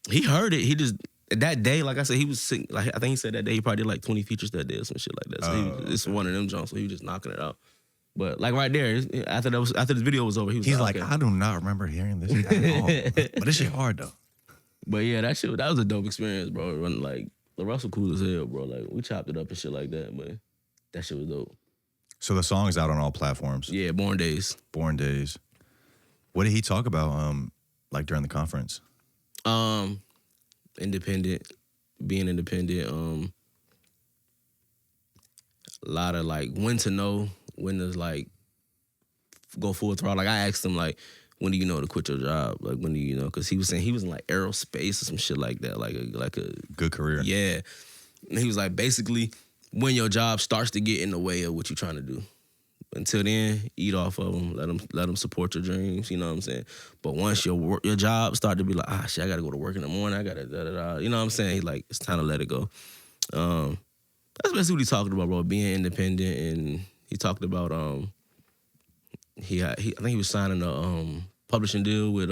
He heard it. He just, that day, like I said, he was singing, like, I think he said that day he probably did like 20 features that day or some shit like that. So it's one of them Jones, so he was just knocking it out. But like right there, after this video was over, he's like, I do not remember hearing this at all. But this shit hard though. But yeah, that was a dope experience, bro. Like LaRussell cool as hell, bro. Like we chopped it up and shit like that, but that shit was dope. So the song is out on all platforms. Yeah, Born Days. Born Days. What did he talk about? Like during the conference? Independent, being independent. A lot of like when to know. When to like go full throttle. Like I asked him like, when do you know to quit your job? Like when do you know? Because he was saying he was in like aerospace or some shit like that. Like a good career. Yeah. And he was like, basically, when your job starts to get in the way of what you're trying to do. Until then, eat off of them. Let them support your dreams. You know what I'm saying? But once your job start to be like, shit, I gotta go to work in the morning. I gotta da-da-da. You know what I'm saying? He's like, it's time to let it go. That's basically what he's talking about, bro. Being independent. And he talked about I think he was signing a publishing deal with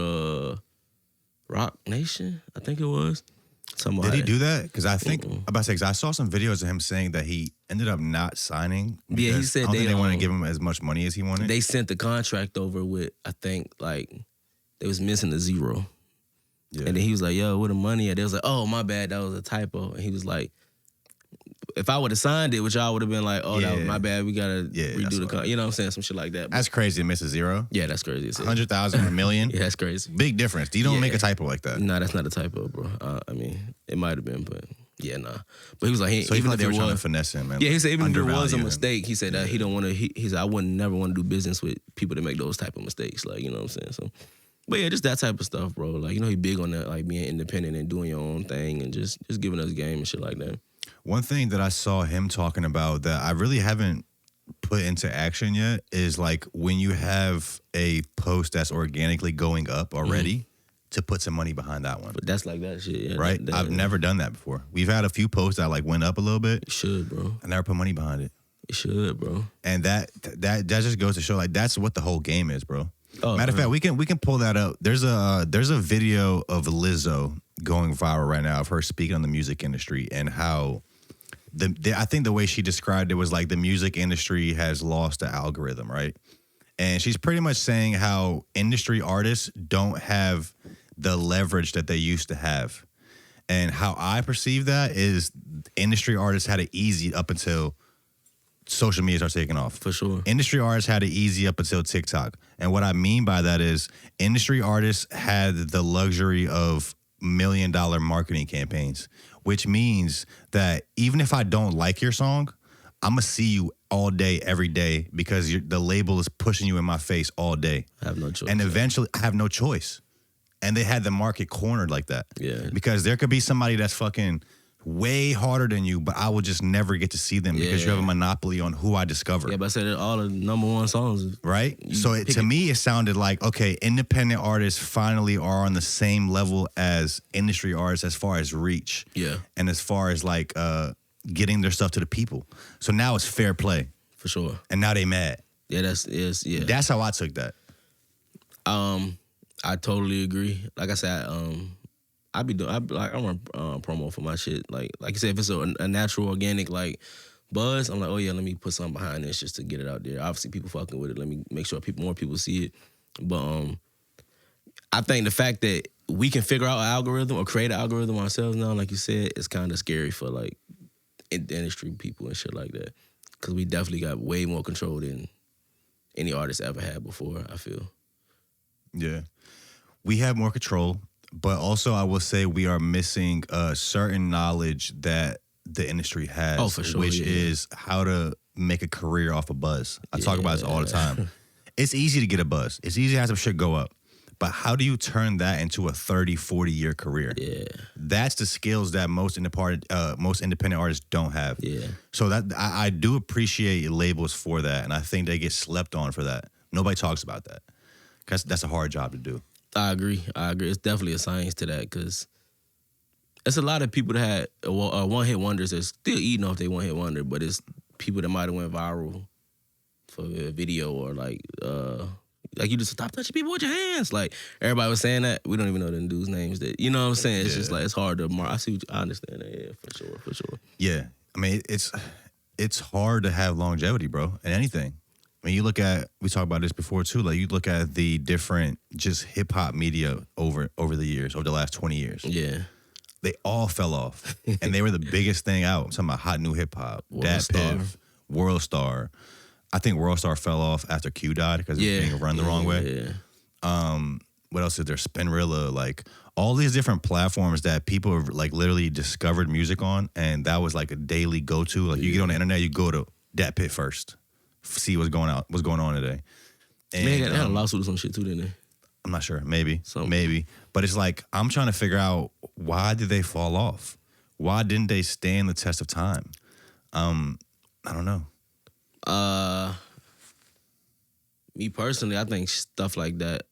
Rock Nation. I think it was. Did he do that? Because I think I saw some videos of him saying that he ended up not signing. Yeah, he said I don't think they want to give him as much money as he wanted. They sent the contract over with, I think, like they was missing a zero. Yeah. And then he was like, "Yo, where the money at?" They was like, "Oh, my bad, that was a typo." And he was like, if I would have signed it, which I would have been like, that was my bad. We gotta redo the contract. You know what I'm saying? Some shit like that. That's crazy to miss a zero. Yeah, that's crazy. 100,000, $1 million. Yeah, that's crazy. Big difference. You don't make a typo like that. Nah, that's not a typo, bro. I mean, it might have been, but yeah, nah. But he was like, so even if they were trying to finesse him, man. Yeah, he said even if it was a mistake, he said that he don't want to. He said I would never want to do business with people that make those type of mistakes. Like, you know what I'm saying? So, but yeah, just that type of stuff, bro. Like, you know, he big on that, like being independent and doing your own thing and just giving us game and shit like that. One thing that I saw him talking about that I really haven't put into action yet is like when you have a post that's organically going up already to put some money behind that one. But that's like that shit, yeah. Right? I've never done that before. We've had a few posts that like went up a little bit. It should, bro. I never put money behind it. It should, bro. And that just goes to show like that's what the whole game is, bro. Oh, Matter of fact, we can pull that up. There's a video of Lizzo going viral right now of her speaking on the music industry and how I think the way she described it was like the music industry has lost the algorithm, right? And she's pretty much saying how industry artists don't have the leverage that they used to have. And how I perceive that is industry artists had it easy up until social media started taking off. For sure. Industry artists had it easy up until TikTok. And what I mean by that is industry artists had the luxury of $1 million marketing campaigns, which means that even if I don't like your song, I'm going to see you all day, every day, because the label is pushing you in my face all day. I have no choice. And eventually, I have no choice. And they had the market cornered like that. Yeah. Because there could be somebody that's fucking way harder than you, but I will just never get to see them because you have a monopoly on who I discover. Yeah, but I said all the number one songs. Right? So to me, it sounded like, okay, independent artists finally are on the same level as industry artists as far as reach. Yeah. And as far as like getting their stuff to the people. So now it's fair play. For sure. And now they mad. Yeah, That's how I took that. I totally agree. Like I said, I run promo for my shit. Like you said, if it's a natural, organic like buzz, I'm like, oh yeah, let me put something behind this just to get it out there. Obviously, people fucking with it. Let me make sure more people see it. But I think the fact that we can figure out an algorithm or create an algorithm ourselves now, like you said, is kind of scary for like industry people and shit like that. Because we definitely got way more control than any artist ever had before, I feel. Yeah. We have more control, but also I will say we are missing certain knowledge that the industry has. Oh, for sure, which is how to make a career off a buzz. I talk about this all the time. It's easy to get a buzz. It's easy to have some shit go up. But how do you turn that into a 30, 40-year career? Yeah. That's the skills that most independent artists don't have. Yeah. So that I do appreciate labels for that, and I think they get slept on for that. Nobody talks about that. Because that's a hard job to do. I agree. It's definitely a science to that because it's a lot of people that had one-hit wonders that's still eating off their one-hit wonder, but it's people that might have went viral for a video or like you just stop touching people with your hands. Like everybody was saying that. We don't even know them dudes' names. That you know what I'm saying? It's just like it's hard to mark. I understand that. Yeah, for sure. Yeah, I mean it's hard to have longevity, bro, in anything. I mean, we talked about this before too. Like you look at the different just hip hop media over the years, over the last 20 years. Yeah, they all fell off, and they were the biggest thing out. I'm talking about hot new hip hop, Dat Piff, World Star. I think World Star fell off after Q died because it was being run the wrong way. Yeah. What else is there? Spinrilla, like all these different platforms that people have like literally discovered music on, and that was like a daily go to. Like you get on the internet, you go to Dat Piff first. See what's going on today. And, they had a lawsuit or some shit too, didn't they? I'm not sure. Maybe. But it's like, I'm trying to figure out why did they fall off? Why didn't they stand the test of time? I don't know. Me personally, I think stuff like that,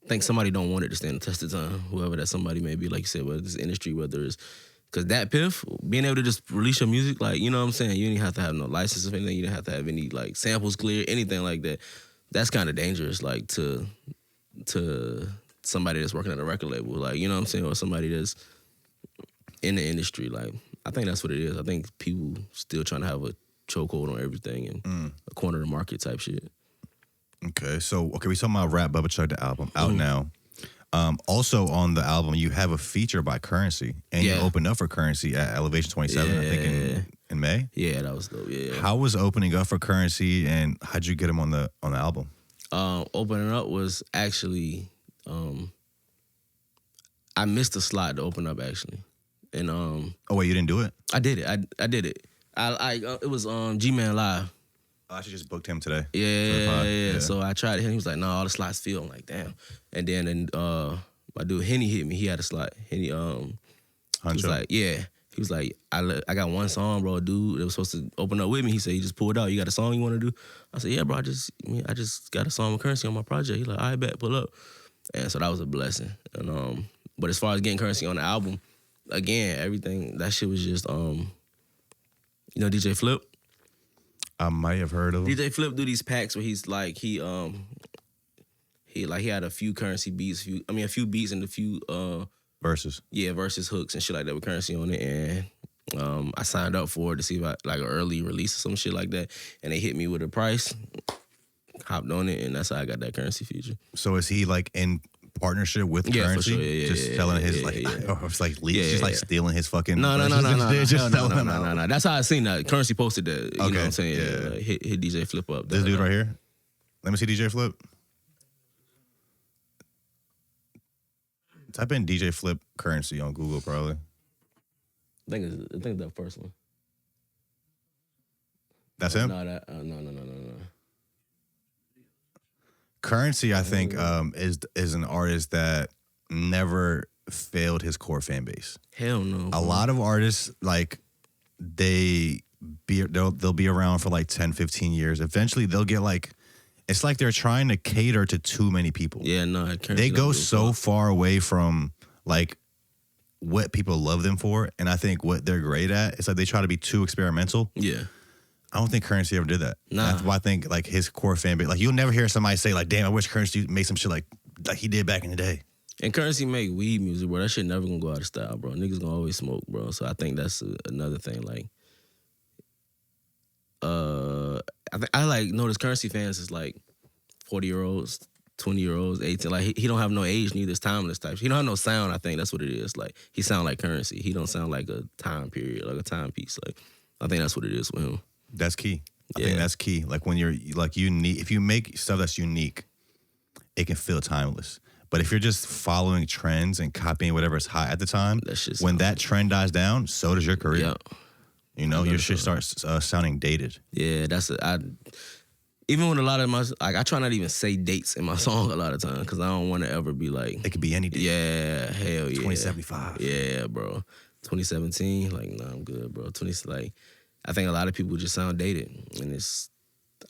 I think somebody don't want it to stand the test of time, whoever that somebody may be, like you said, whether it's industry, whether it's because Dat Piff, being able to just release your music, like, you know what I'm saying? You didn't have to have no license or anything. You didn't have to have any, like, samples clear, anything like that. That's kind of dangerous, like, to somebody that's working at a record label, like, you know what I'm saying? Or somebody that's in the industry. Like, I think that's what it is. I think people still trying to have a chokehold on everything and a corner of the market type shit. Okay, we talking about Rap BUBBACHUCK, the album, out now. Also on the album, you have a feature by Currency, and you opened up for Currency at Elevation 27, I think in May. Yeah, that was dope. Yeah. How was opening up for Currency, and how'd you get him on the album? Opening up was actually, I missed a slot to open up actually, and oh wait, you didn't do it? I did it. I did it. It was G-Man Live. I actually just booked him today. Yeah. So I tried it. He was like, "No, all the slots filled." I'm like, "Damn." And then my dude Henny hit me. He had a slot. Henny, he was like, "Yeah." He was like, "I got one song, bro. Dude, that was supposed to open up with me." He said, "You just pulled out. You got a song you want to do?" I said, "Yeah, bro. I just got a song with Currency on my project." He like, "I bet, pull up." And so that was a blessing. And but as far as getting Currency on the album, again, everything that shit was just you know, DJ Flip. I might have heard of him. DJ Flip do these packs where he's like he had a few Currency beats, a few beats and a few verses. Yeah, verses, hooks and shit like that with Currency on it. And I signed up for it to see if I like an early release or some shit like that. And they hit me with a price. hopped on it, and that's how I got that Currency feature. So is he like in partnership with Currency? For sure. Just selling his it's like just like stealing his fucking. No. Just selling them out. No. That's how I seen that. Currency posted that. You know what I'm saying? Yeah. Like, hit DJ Flip up. This dude right here. Let me see DJ Flip. Type in DJ Flip Currency on Google, probably. I think it's that first one. That's him? No. Currency, I think, is an artist that never failed his core fan base. Hell no. A lot of artists, like, they'll be around for like 10, 15 years. Eventually, they'll get like, it's like they're trying to cater to too many people. Yeah, no. They go so far away from like what people love them for, and I think what they're great at, it's like they try to be too experimental. Yeah. I don't think Currency ever did that. Nah. That's why I think like his core fan base, like you'll never hear somebody say like, damn, I wish Currency made some shit like he did back in the day. And Currency make weed music, bro. That shit never gonna go out of style, bro. Niggas gonna always smoke, bro. So I think that's another thing. Like, I like notice Currency fans is like 40-year-olds, 20-year-olds, 18. Like he don't have no age, neither. It's timeless type. He don't have no sound. I think that's what it is. Like he sound like Currency. He don't sound like a time period, like a timepiece. Like I think that's what it is with him. That's key. I think that's key. Like when you're like unique, if you make stuff that's unique, it can feel timeless. But if you're just following trends and copying whatever is hot at the time, when that trend dies down, so does your career. Yeah. You know, your shit starts sounding dated. Yeah, even with a lot of my, like, I try not to even say dates in my song a lot of times because I don't want to ever be like. It could be any date. Yeah, hell yeah. 2075. Yeah, bro. 2017, like, nah, I'm good, bro. I think a lot of people just sound dated. And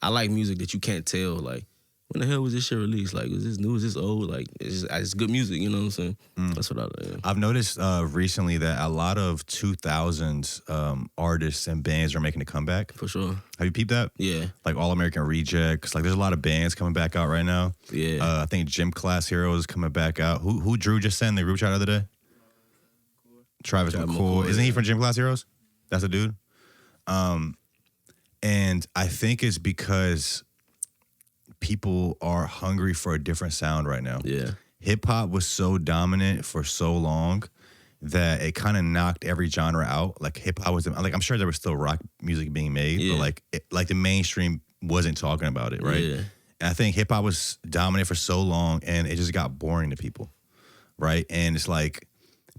I like music that you can't tell, like, when the hell was this shit released? Like, is this new? Is this old? Like, it's good music, you know what I'm saying? That's what I like. I've noticed recently that a lot of 2000s artists and bands are making a comeback. For sure. Have you peeped that? Yeah. Like All American Rejects. Like, there's a lot of bands coming back out right now. Yeah. I think Gym Class Heroes is coming back out. Who Drew just sent the group chat the other day? Travis McCoy. Isn't he from Gym Class Heroes? That's a dude. And I think it's because people are hungry for a different sound right now. Yeah. Hip hop was so dominant for so long that it kind of knocked every genre out. Like hip hop was like, I'm sure there was still rock music being made, but like the mainstream wasn't talking about it, right? Yeah. And I think hip hop was dominant for so long and it just got boring to people, right? And it's like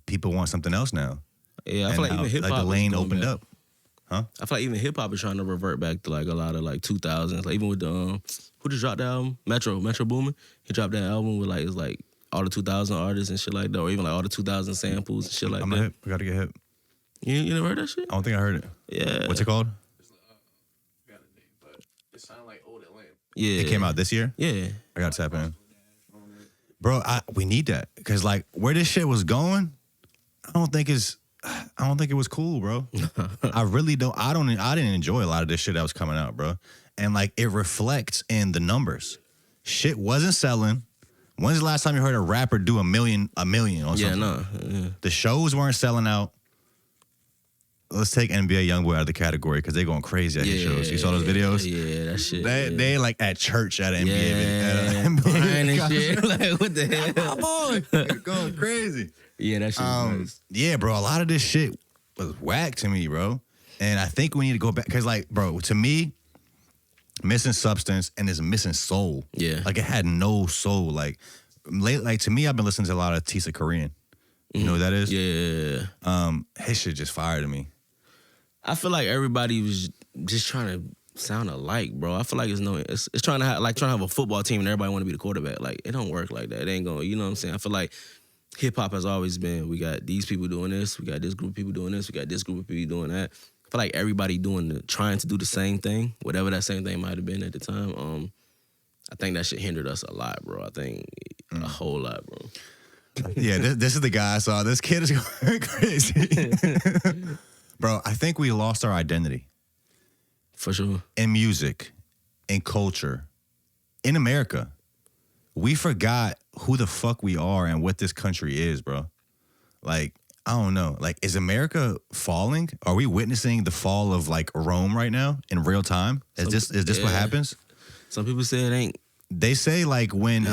people want something else now. Yeah, I feel like even hip hop like the lane opened up. Huh? I feel like even hip hop is trying to revert back to like a lot of like 2000s. Like even with the who just dropped the album? Metro Boomin. He dropped that album with like it's like all the 2000 artists and shit like that, or even like all the 2000 samples and shit like that. Hip. We gotta get hip. You never heard that shit? I don't think I heard it. Yeah. What's it called? Got a name, but it sounded like Old Atlanta. Yeah. It came out this year? Yeah. I gotta tap in. Bro, we need that. Cause like where this shit was going, I don't think it was cool, bro. I really don't. I didn't enjoy a lot of this shit that was coming out, bro. And like it reflects in the numbers. Shit wasn't selling. When's the last time you heard a rapper do a million or something? Yeah, no. Yeah. The shows weren't selling out. Let's take NBA YoungBoy out of the category because they're going crazy at his shows. You saw those videos? Yeah, that shit. They like at church at an NBA Yeah, crying and shit. Like, what the hell? My boy, going crazy. Yeah, that shit was nice. Yeah, bro, a lot of this shit was whack to me, bro. And I think we need to go back because, like, bro, to me, missing substance and it's missing soul. Yeah. Like, it had no soul. Like to me, I've been listening to a lot of Tisa Korean. You know what that is? Yeah. His shit just fired me. I feel like everybody was just trying to sound alike, bro. I feel like it's trying to have a football team and everybody want to be the quarterback. Like, it don't work like that. It ain't going, you know what I'm saying? I feel like hip hop has always been, we got these people doing this, we got this group of people doing this, we got this group of people doing that. I feel like everybody trying to do the same thing, whatever that same thing might have been at the time. I think that shit hindered us a lot, bro. I think a whole lot, bro. Yeah, this is the guy I saw. This kid is going crazy. Bro, I think we lost our identity. For sure. In music, in culture, in America. We forgot who the fuck we are and what this country is, bro. Like, I don't know. Like, is America falling? Are we witnessing the fall of, like, Rome right now in real time? Is this what happens? Some people say it ain't. They say like when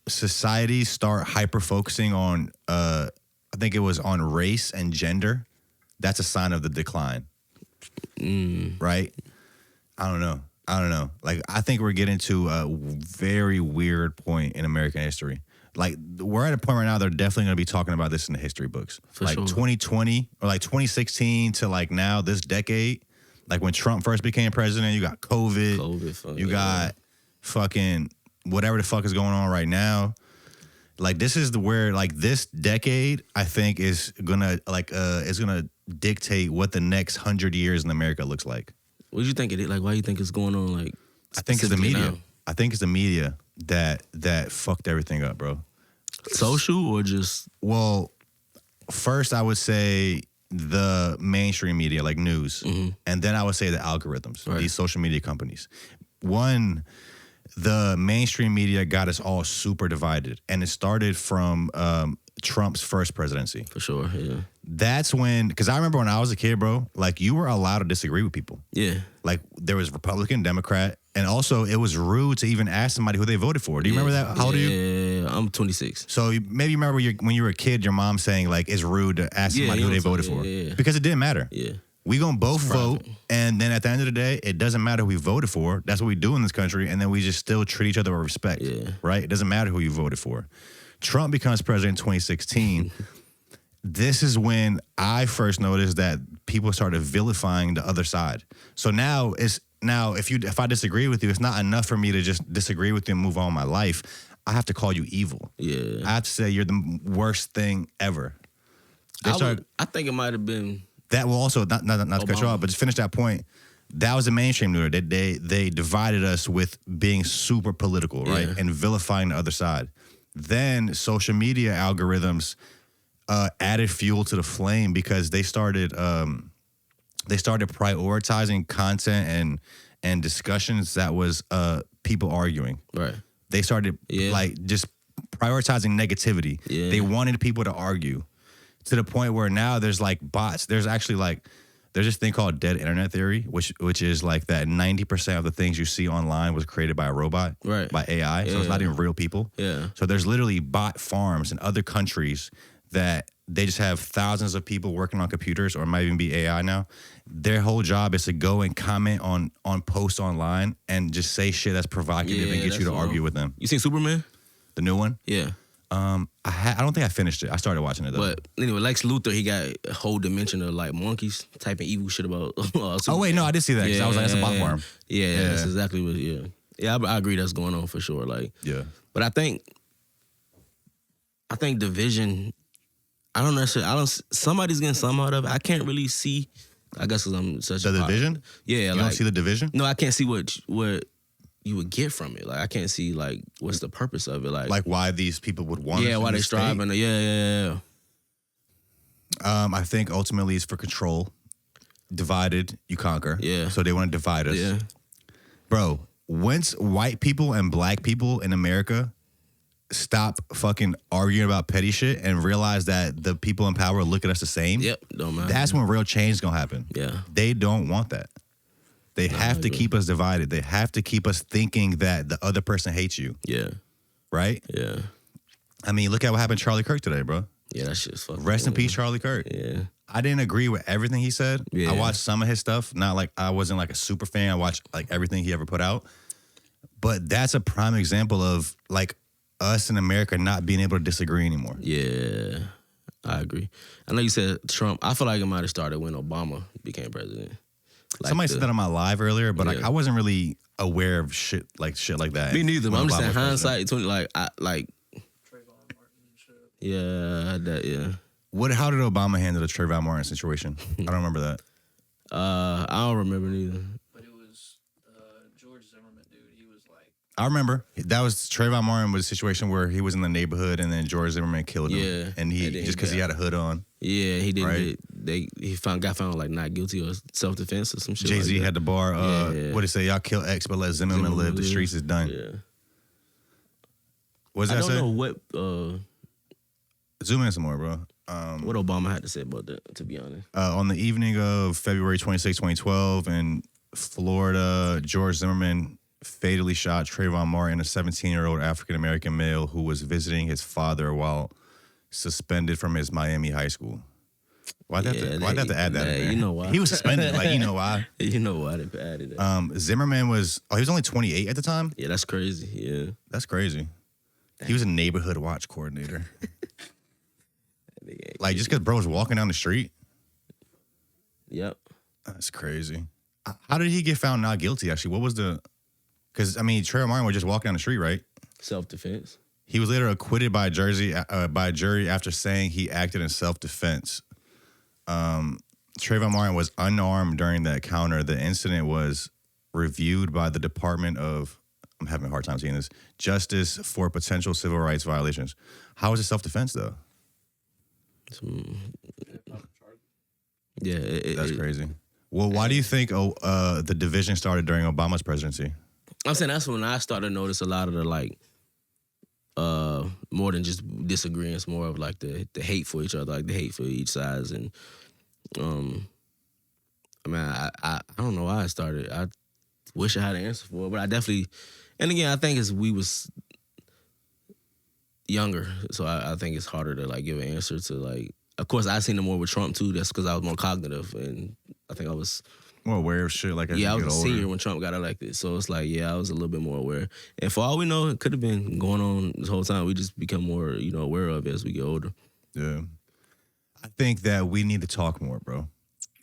societies start hyper focusing on I think it was on race and gender, that's a sign of the decline. Right? I don't know. Like, I think we're getting to a very weird point in American history. Like, we're at a point right now, they're definitely going to be talking about this in the history books. For like, sure. 2020 or like 2016 to like now, this decade, like when Trump first became president, you got COVID. You got fucking whatever the fuck is going on right now. Like, this is where, like, this decade, I think, is gonna dictate what the next 100 years in America looks like. What do you think it is? Like, why do you think it's going on? Like, I think it's the media. Now? I think it's the media that fucked everything up, bro. Social or just? Well, first I would say the mainstream media, like news, and then I would say the algorithms, these social media companies. One, the mainstream media got us all super divided, and it started from Trump's first presidency. For sure, yeah. That's when, because I remember when I was a kid, bro, like you were allowed to disagree with people. Yeah. Like there was Republican, Democrat, and also it was rude to even ask somebody who they voted for. Do you remember that? How old are you? Yeah, I'm 26. So maybe you remember when you were a kid, your mom saying like it's rude to ask somebody who they voted for. Yeah. Because it didn't matter. Yeah. We gonna both vote, and then at the end of the day, it doesn't matter who we voted for. That's what we do in this country, and then we just still treat each other with respect, right? It doesn't matter who you voted for. Trump becomes president in 2016. This is when I first noticed that people started vilifying the other side. So now if I disagree with you, it's not enough for me to just disagree with you and move on with my life. I have to call you evil. Yeah. I have to say you're the worst thing ever. I think it might have been. That will also, not to cut you off, but just finish that point. That was the mainstream news. They divided us with being super political, right? And vilifying the other side. Then social media algorithms added fuel to the flame because they started prioritizing content and discussions that was people arguing. Right. They started like just prioritizing negativity. Yeah. They wanted people to argue. To the point where now there's like bots. There's actually like, there's this thing called dead internet theory, which is like that 90% of the things you see online was created by a robot, by AI. Yeah. So it's not even real people. Yeah. So there's literally bot farms in other countries that they just have thousands of people working on computers, or it might even be AI now. Their whole job is to go and comment on posts online and just say shit that's provocative and get you to argue with them. You seen Superman? The new one? Yeah. I don't think I finished it. I started watching it though. But anyway, Lex Luthor, he got a whole dimension of like monkeys typing evil shit about. Oh wait, no, I did see that. I was like, that's a bot farm. Yeah, that's exactly what. Yeah, I agree. That's going on for sure. Like, but I think division. I don't necessarily. Somebody's getting some out of it. I can't really see. I guess because I'm such the division. Yeah, you don't see the division. No, I can't see what you would get from it. Like, I can't see, like, what's the purpose of it. Like why these people would want why they striving. Yeah. I think ultimately it's for control. Divided, you conquer. Yeah. So they want to divide us. Yeah. Bro, once white people and black people in America stop fucking arguing about petty shit and realize that the people in power look at us the same, don't matter. That's when real change is going to happen. Yeah. They don't want that. They have to keep us divided. They have to keep us thinking that the other person hates you. Yeah. Right? Yeah. I mean, look at what happened to Charlie Kirk today, bro. Yeah, that shit's fucking Rest in peace, Charlie Kirk. Yeah. I didn't agree with everything he said. Yeah. I watched some of his stuff. Not like I wasn't like a super fan. I watched like everything he ever put out. But that's a prime example of like us in America not being able to disagree anymore. Yeah. I agree. I know you said Trump. I feel like it might have started when Obama became president. Like somebody said that on my live earlier, but like I wasn't really aware of shit like that. Me neither. But I'm just saying hindsight. How did Obama handle the Trayvon Martin situation? I don't remember that. I don't remember neither. But it was George Zimmerman, dude. He was like, I remember that was Trayvon Martin was a situation where he was in the neighborhood and then George Zimmerman killed him. Yeah, and he just because he had a hood on. Yeah, he didn't. Right? He got found like not guilty or self-defense or some shit. Jay-Z like had the bar. What did he say? Y'all kill X, but let Zimmerman live. The streets is done. Yeah. What does that say? I don't know what. Zoom in some more, bro. What Obama had to say about that, to be honest. On the evening of February 26, 2012, and Florida, George Zimmerman fatally shot Trayvon Martin, a 17-year-old African-American male who was visiting his father while suspended from his Miami high school. Why'd they have to add that in there? You know why. He was suspended. Like, you know why? You know why they added that. Zimmerman was, he was only 28 at the time? Yeah, that's crazy. Yeah. That's crazy. He was a neighborhood watch coordinator. Like, just because bro was walking down the street? Yep. That's crazy. How did he get found not guilty, actually? What was the... Because, I mean, Trayvon Martin was just walking down the street, right? Self-defense. He was later acquitted by a jury after saying he acted in self-defense. Trayvon Martin was unarmed during the encounter. The incident was reviewed by the Department of... I'm having a hard time seeing this. Justice for potential civil rights violations. How was it self-defense, though? Yeah. That's crazy. Well, why do you think the division started during Obama's presidency? I'm saying that's when I started to notice a lot of the, like, more than just disagreements, more of, like, the hate for each other, like, the hate for each side. And, I mean, I don't know why I started. I wish I had an answer for it, but I definitely... And again, I think we was younger, so I think it's harder to, like, give an answer to, like... Of course, I seen it more with Trump, too. That's because I was more cognitive, and I think I was... More aware of shit, like, as you I was get a older. senior when Trump got elected, so it's like, I was a little bit more aware. And for all we know, it could have been going on this whole time. We just become more, aware of it as we get older. Yeah. I think that we need to talk more, bro.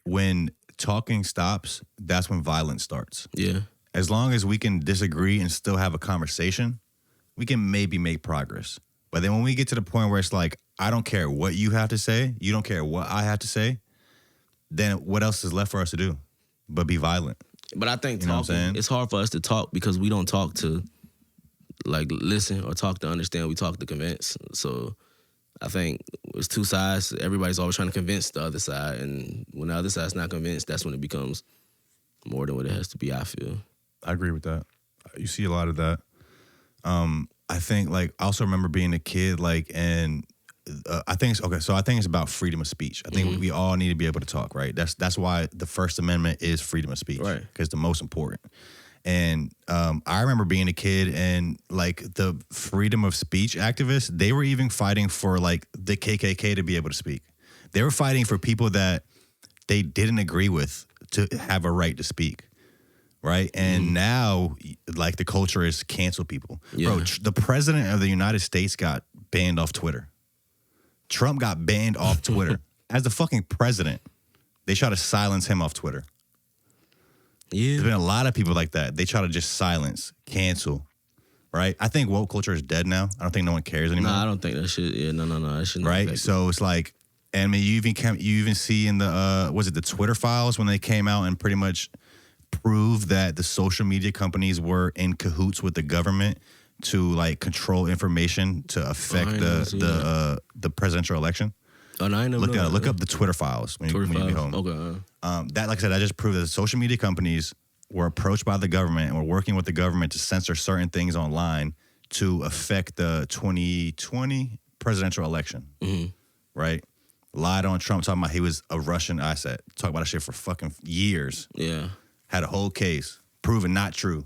When talking stops, that's when violence starts. Yeah. As long as we can disagree and still have a conversation, we can maybe make progress. But then when we get to the point where it's like, I don't care what you have to say, you don't care what I have to say, then what else is left for us to do but be violent? But I think what I'm saying? It's hard for us to talk because we don't talk to, like, listen or talk to understand. We talk to convince. So I think it's two sides. Everybody's always trying to convince the other side. And when the other side's not convinced, that's when it becomes more than what it has to be, I feel. I agree with that. You see a lot of that. I think, like, I also remember being a kid, like, and I think it's about freedom of speech. I think we all need to be able to talk, right? That's why the First Amendment is freedom of speech, right? Because it's the most important. And I remember being a kid and, like, the freedom of speech activists, they were even fighting for, like, the KKK to be able to speak. They were fighting for people that they didn't agree with to have a right to speak. Right. And now, like, the culture is cancel people. Yeah. Bro, the president of the United States got banned off Twitter. Trump got banned off Twitter. As the fucking president, they try to silence him off Twitter. Yeah. There's been a lot of people like that. They try to just silence, cancel. Right. I think woke culture is dead now. I don't think no one cares anymore. No, I don't think that shit. Yeah, no. That shit not right. effective. So it's like, and I mean, you even see in the was it the Twitter files when they came out and pretty much prove that the social media companies were in cahoots with the government to, like, control information to affect the presidential election. Oh, no, I never Look up the Twitter files when you get home. Okay. That, like I said, I just proved that the social media companies were approached by the government and were working with the government to censor certain things online to affect the 2020 presidential election. Mm-hmm. Right? Lied on Trump, talking about he was a Russian asset. Talk about that shit for fucking years. Yeah. Had a whole case, proven not true.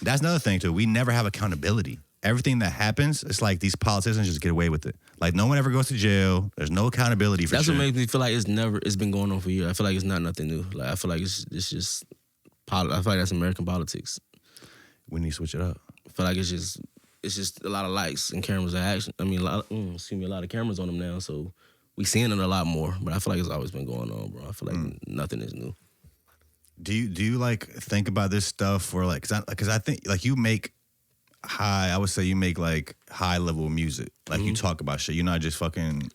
That's another thing, too. We never have accountability. Everything that happens, it's like these politicians just get away with it. Like, no one ever goes to jail. There's no accountability for That's shit. what makes me feel like it's been going on for years. I feel like it's not nothing new. Like, I feel like it's just, I feel like that's American politics. We need to switch it up. I feel like it's just a lot of lights and cameras and action. I mean, a lot of cameras on them now, so we seeing it a lot more. But I feel like it's always been going on, bro. I feel like nothing is new. Do you like think about this stuff or like because I think like you make high level music, like you talk about shit. You're not just fucking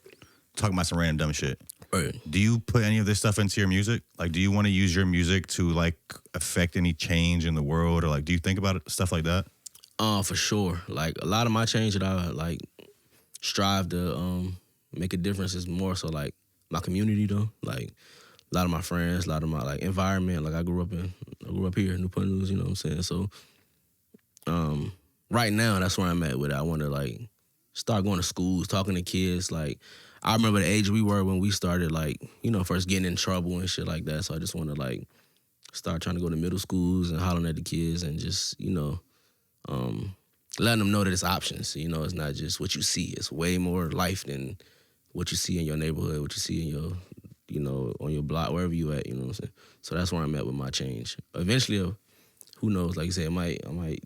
talking about some random dumb shit. Right. Do you put any of this stuff into your music? Like, do you want to use your music to, like, affect any change in the world, or, like, do you think about stuff like that? For sure. Like, a lot of my change that I, like, strive to make a difference is more so, like, my community, though. Like, a lot of my friends, a lot of my, like, environment. Like, I grew up here in Newport News, you know what I'm saying? So, right now, that's where I'm at with it. I want to, like, start going to schools, talking to kids. Like, I remember the age we were when we started, like, you know, first getting in trouble and shit like that. So I just want to, like, start trying to go to middle schools and hollering at the kids and just, letting them know that it's options. It's not just what you see. It's way more life than what you see in your neighborhood, what you see in your, on your block, wherever you at, you know what I'm saying? So that's where I'm at with my change. Eventually, who knows, like you said, I might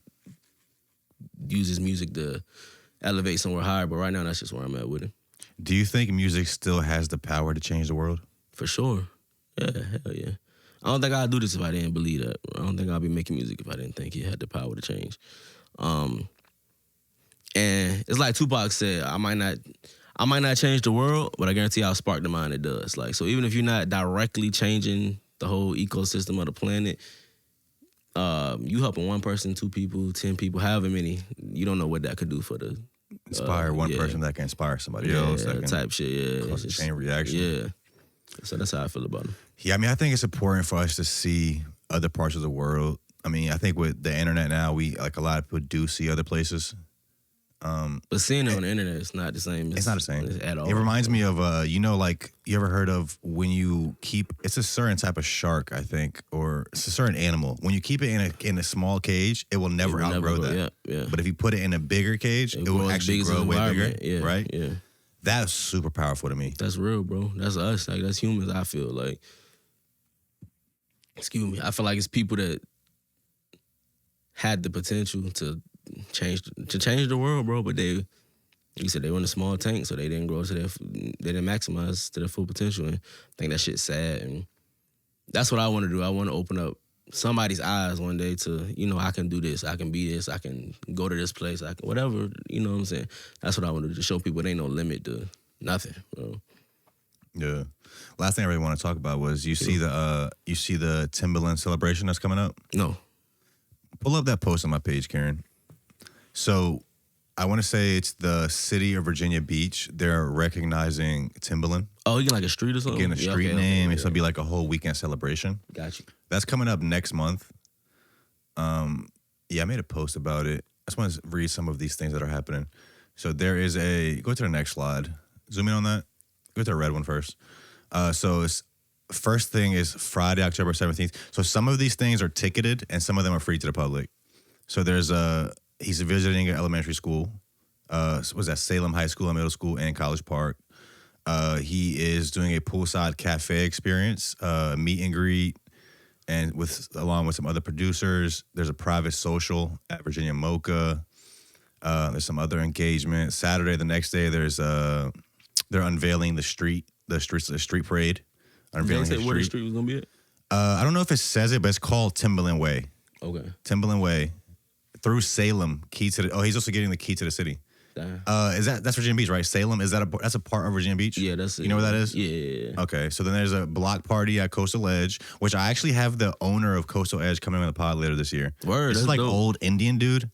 use this music to elevate somewhere higher, but right now that's just where I'm at with it. Do you think music still has the power to change the world? For sure. Yeah, hell yeah. I don't think I'd do this if I didn't believe that. I don't think I'd be making music if I didn't think it had the power to change. And it's like Tupac said, I might not change the world, but I guarantee I'll spark the mind it does. Like, so even if you're not directly changing the whole ecosystem of the planet, you helping one person, 2 people, 10 people, however many, you don't know what that could do for the inspire one person that can inspire somebody else. That can type shit. Yeah, cause a chain reaction. Yeah. So that's how I feel about it. Yeah, I mean, I think it's important for us to see other parts of the world. I mean, I think with the internet now, a lot of people do see other places. But seeing it on the internet is not the same. It's not the same at all. It reminds me of, like, you ever heard of when you keep, it's a certain type of shark, I think, or it's a certain animal. When you keep it in a small cage, it will never outgrow that. Yeah. But if you put it in a bigger cage, it will actually grow way bigger. Yeah, right? Yeah. That's super powerful to me. That's real, bro. That's us. Like, that's humans, I feel like. Excuse me. I feel like it's people that had the potential to change the world, bro, but you said they were in a small tank, so they didn't grow they didn't maximize to their full potential, and I think that shit's sad, and that's what I want to do. I want to open up somebody's eyes one day to, I can do this, I can be this, I can go to this place, I can, whatever, you know what I'm saying? That's what I want to do, to show people there ain't no limit to nothing, bro. Yeah. Last thing I really want to talk about was you see the Timberland celebration that's coming up? No. Pull up that post on my page, Karen. So I want to say it's the city of Virginia Beach. They're recognizing Timberland. Oh, you get like a street or something? Getting a street name. It's going to be like a whole weekend celebration. Got you. That's coming up next month. I made a post about it. I just want to read some of these things that are happening. So there is go to the next slide. Zoom in on that. Go to the red one first. So it's first thing is Friday, October 17th. So some of these things are ticketed and some of them are free to the public. So there's he's visiting an elementary school. Was that Salem High School and Middle School and College Park. He is doing a poolside cafe experience, meet and greet, and along with some other producers. There's a private social at Virginia Mocha. There's some other engagement. Saturday, the next day, they're unveiling the street parade. Unveiling the street. Where the street was gonna be at? I don't know if it says it, but it's called Timberland Way. Okay. Timberland Way. Through Salem, he's also getting the key to the city. That's Virginia Beach, right? Salem, that's a part of Virginia Beach? Yeah, that's it. You know where that is? Yeah. Okay, so then there's a block party at Coastal Edge, which I actually have the owner of Coastal Edge coming on the pod later this year. Word, this is like dope. Old Indian dude.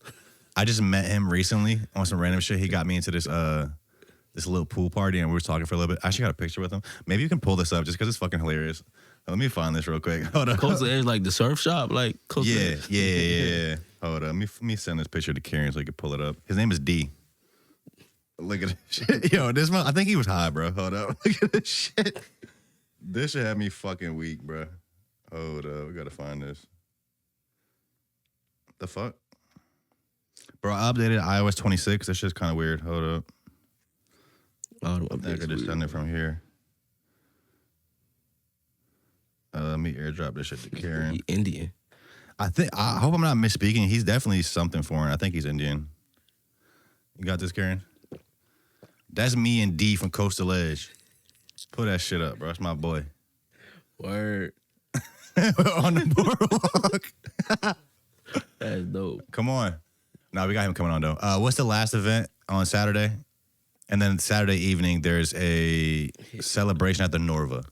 I just met him recently on some random shit. He got me into this little pool party, and we were talking for a little bit. I actually got a picture with him. Maybe you can pull this up just because it's fucking hilarious. Let me find this real quick. Hold on. Coastal Edge, like the surf shop? Like Coastal Edge? Yeah. Hold on. Let me send this picture to Karen so he can pull it up. His name is D. Look at this shit. Yo, I think he was high, bro. Hold up. Look at this shit. This should have me fucking weak, bro. Hold up. We got to find this. The fuck? Bro, I updated iOS 26. That shit's kind of weird. Hold up. I think I just send it from here. Let me airdrop this shit to Karen. Indian. I hope I'm not misspeaking. He's definitely something foreign. I think he's Indian. You got this, Karen? That's me and D from Coastal Edge. Pull that shit up, bro. That's my boy. Word. On the boardwalk. That's dope. Come on. No, we got him coming on, though. What's the last event on Saturday? And then Saturday evening, there's a celebration at the Norva.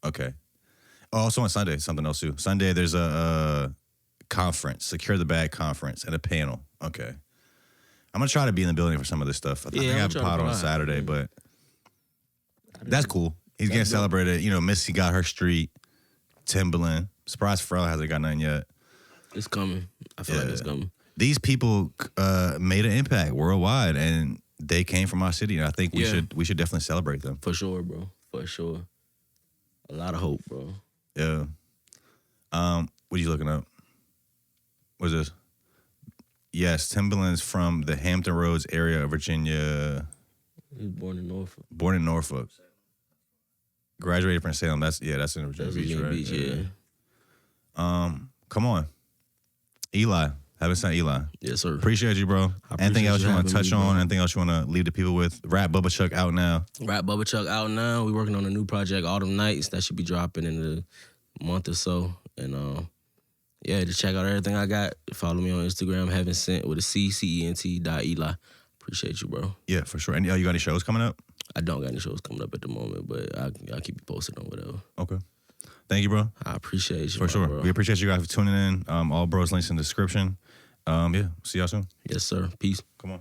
Okay. Oh, also on Sunday, something else, too. Sunday, there's a conference, Secure the Bag conference, and a panel. Okay. I'm going to try to be in the building for some of this stuff. I think I have a pod on Saturday, but that's cool. He's getting celebrated. You know, Missy got her street. Timberland. Surprised Pharrell hasn't got nothing yet. It's coming. I feel like it's coming. These people made an impact worldwide, and they came from our city, and I think we should definitely celebrate them. For sure, bro. For sure. A lot of hope, bro. Yeah. What are you looking up? What is this? Yes, Timberland's from the Hampton Roads area of Virginia. He was born in Norfolk. Born in Norfolk. Graduated from Salem. That's in Virginia That's Beach, Virginia right? Beach, yeah. Come on. Eli. Heavencent Eli. Yes, sir. Appreciate you, bro. Anything else you want to touch on? Anything else you want to leave the people with? RAP BUBBACHUCK out now. RAP BUBBACHUCK out now. We're working on a new project, Autumn Nights. That should be dropping in a month or so. And yeah, to check out everything I got, follow me on Instagram, Heavencent with a CENT.Eli. Appreciate you, bro. Yeah, for sure. And you got any shows coming up? I don't got any shows coming up at the moment, but I'll keep you posted on whatever. Okay. Thank you, bro. I appreciate you. For sure. Bro. We appreciate you guys for tuning in. All bros links in the description. Yeah, see y'all soon. Yes, sir. Peace. Come on.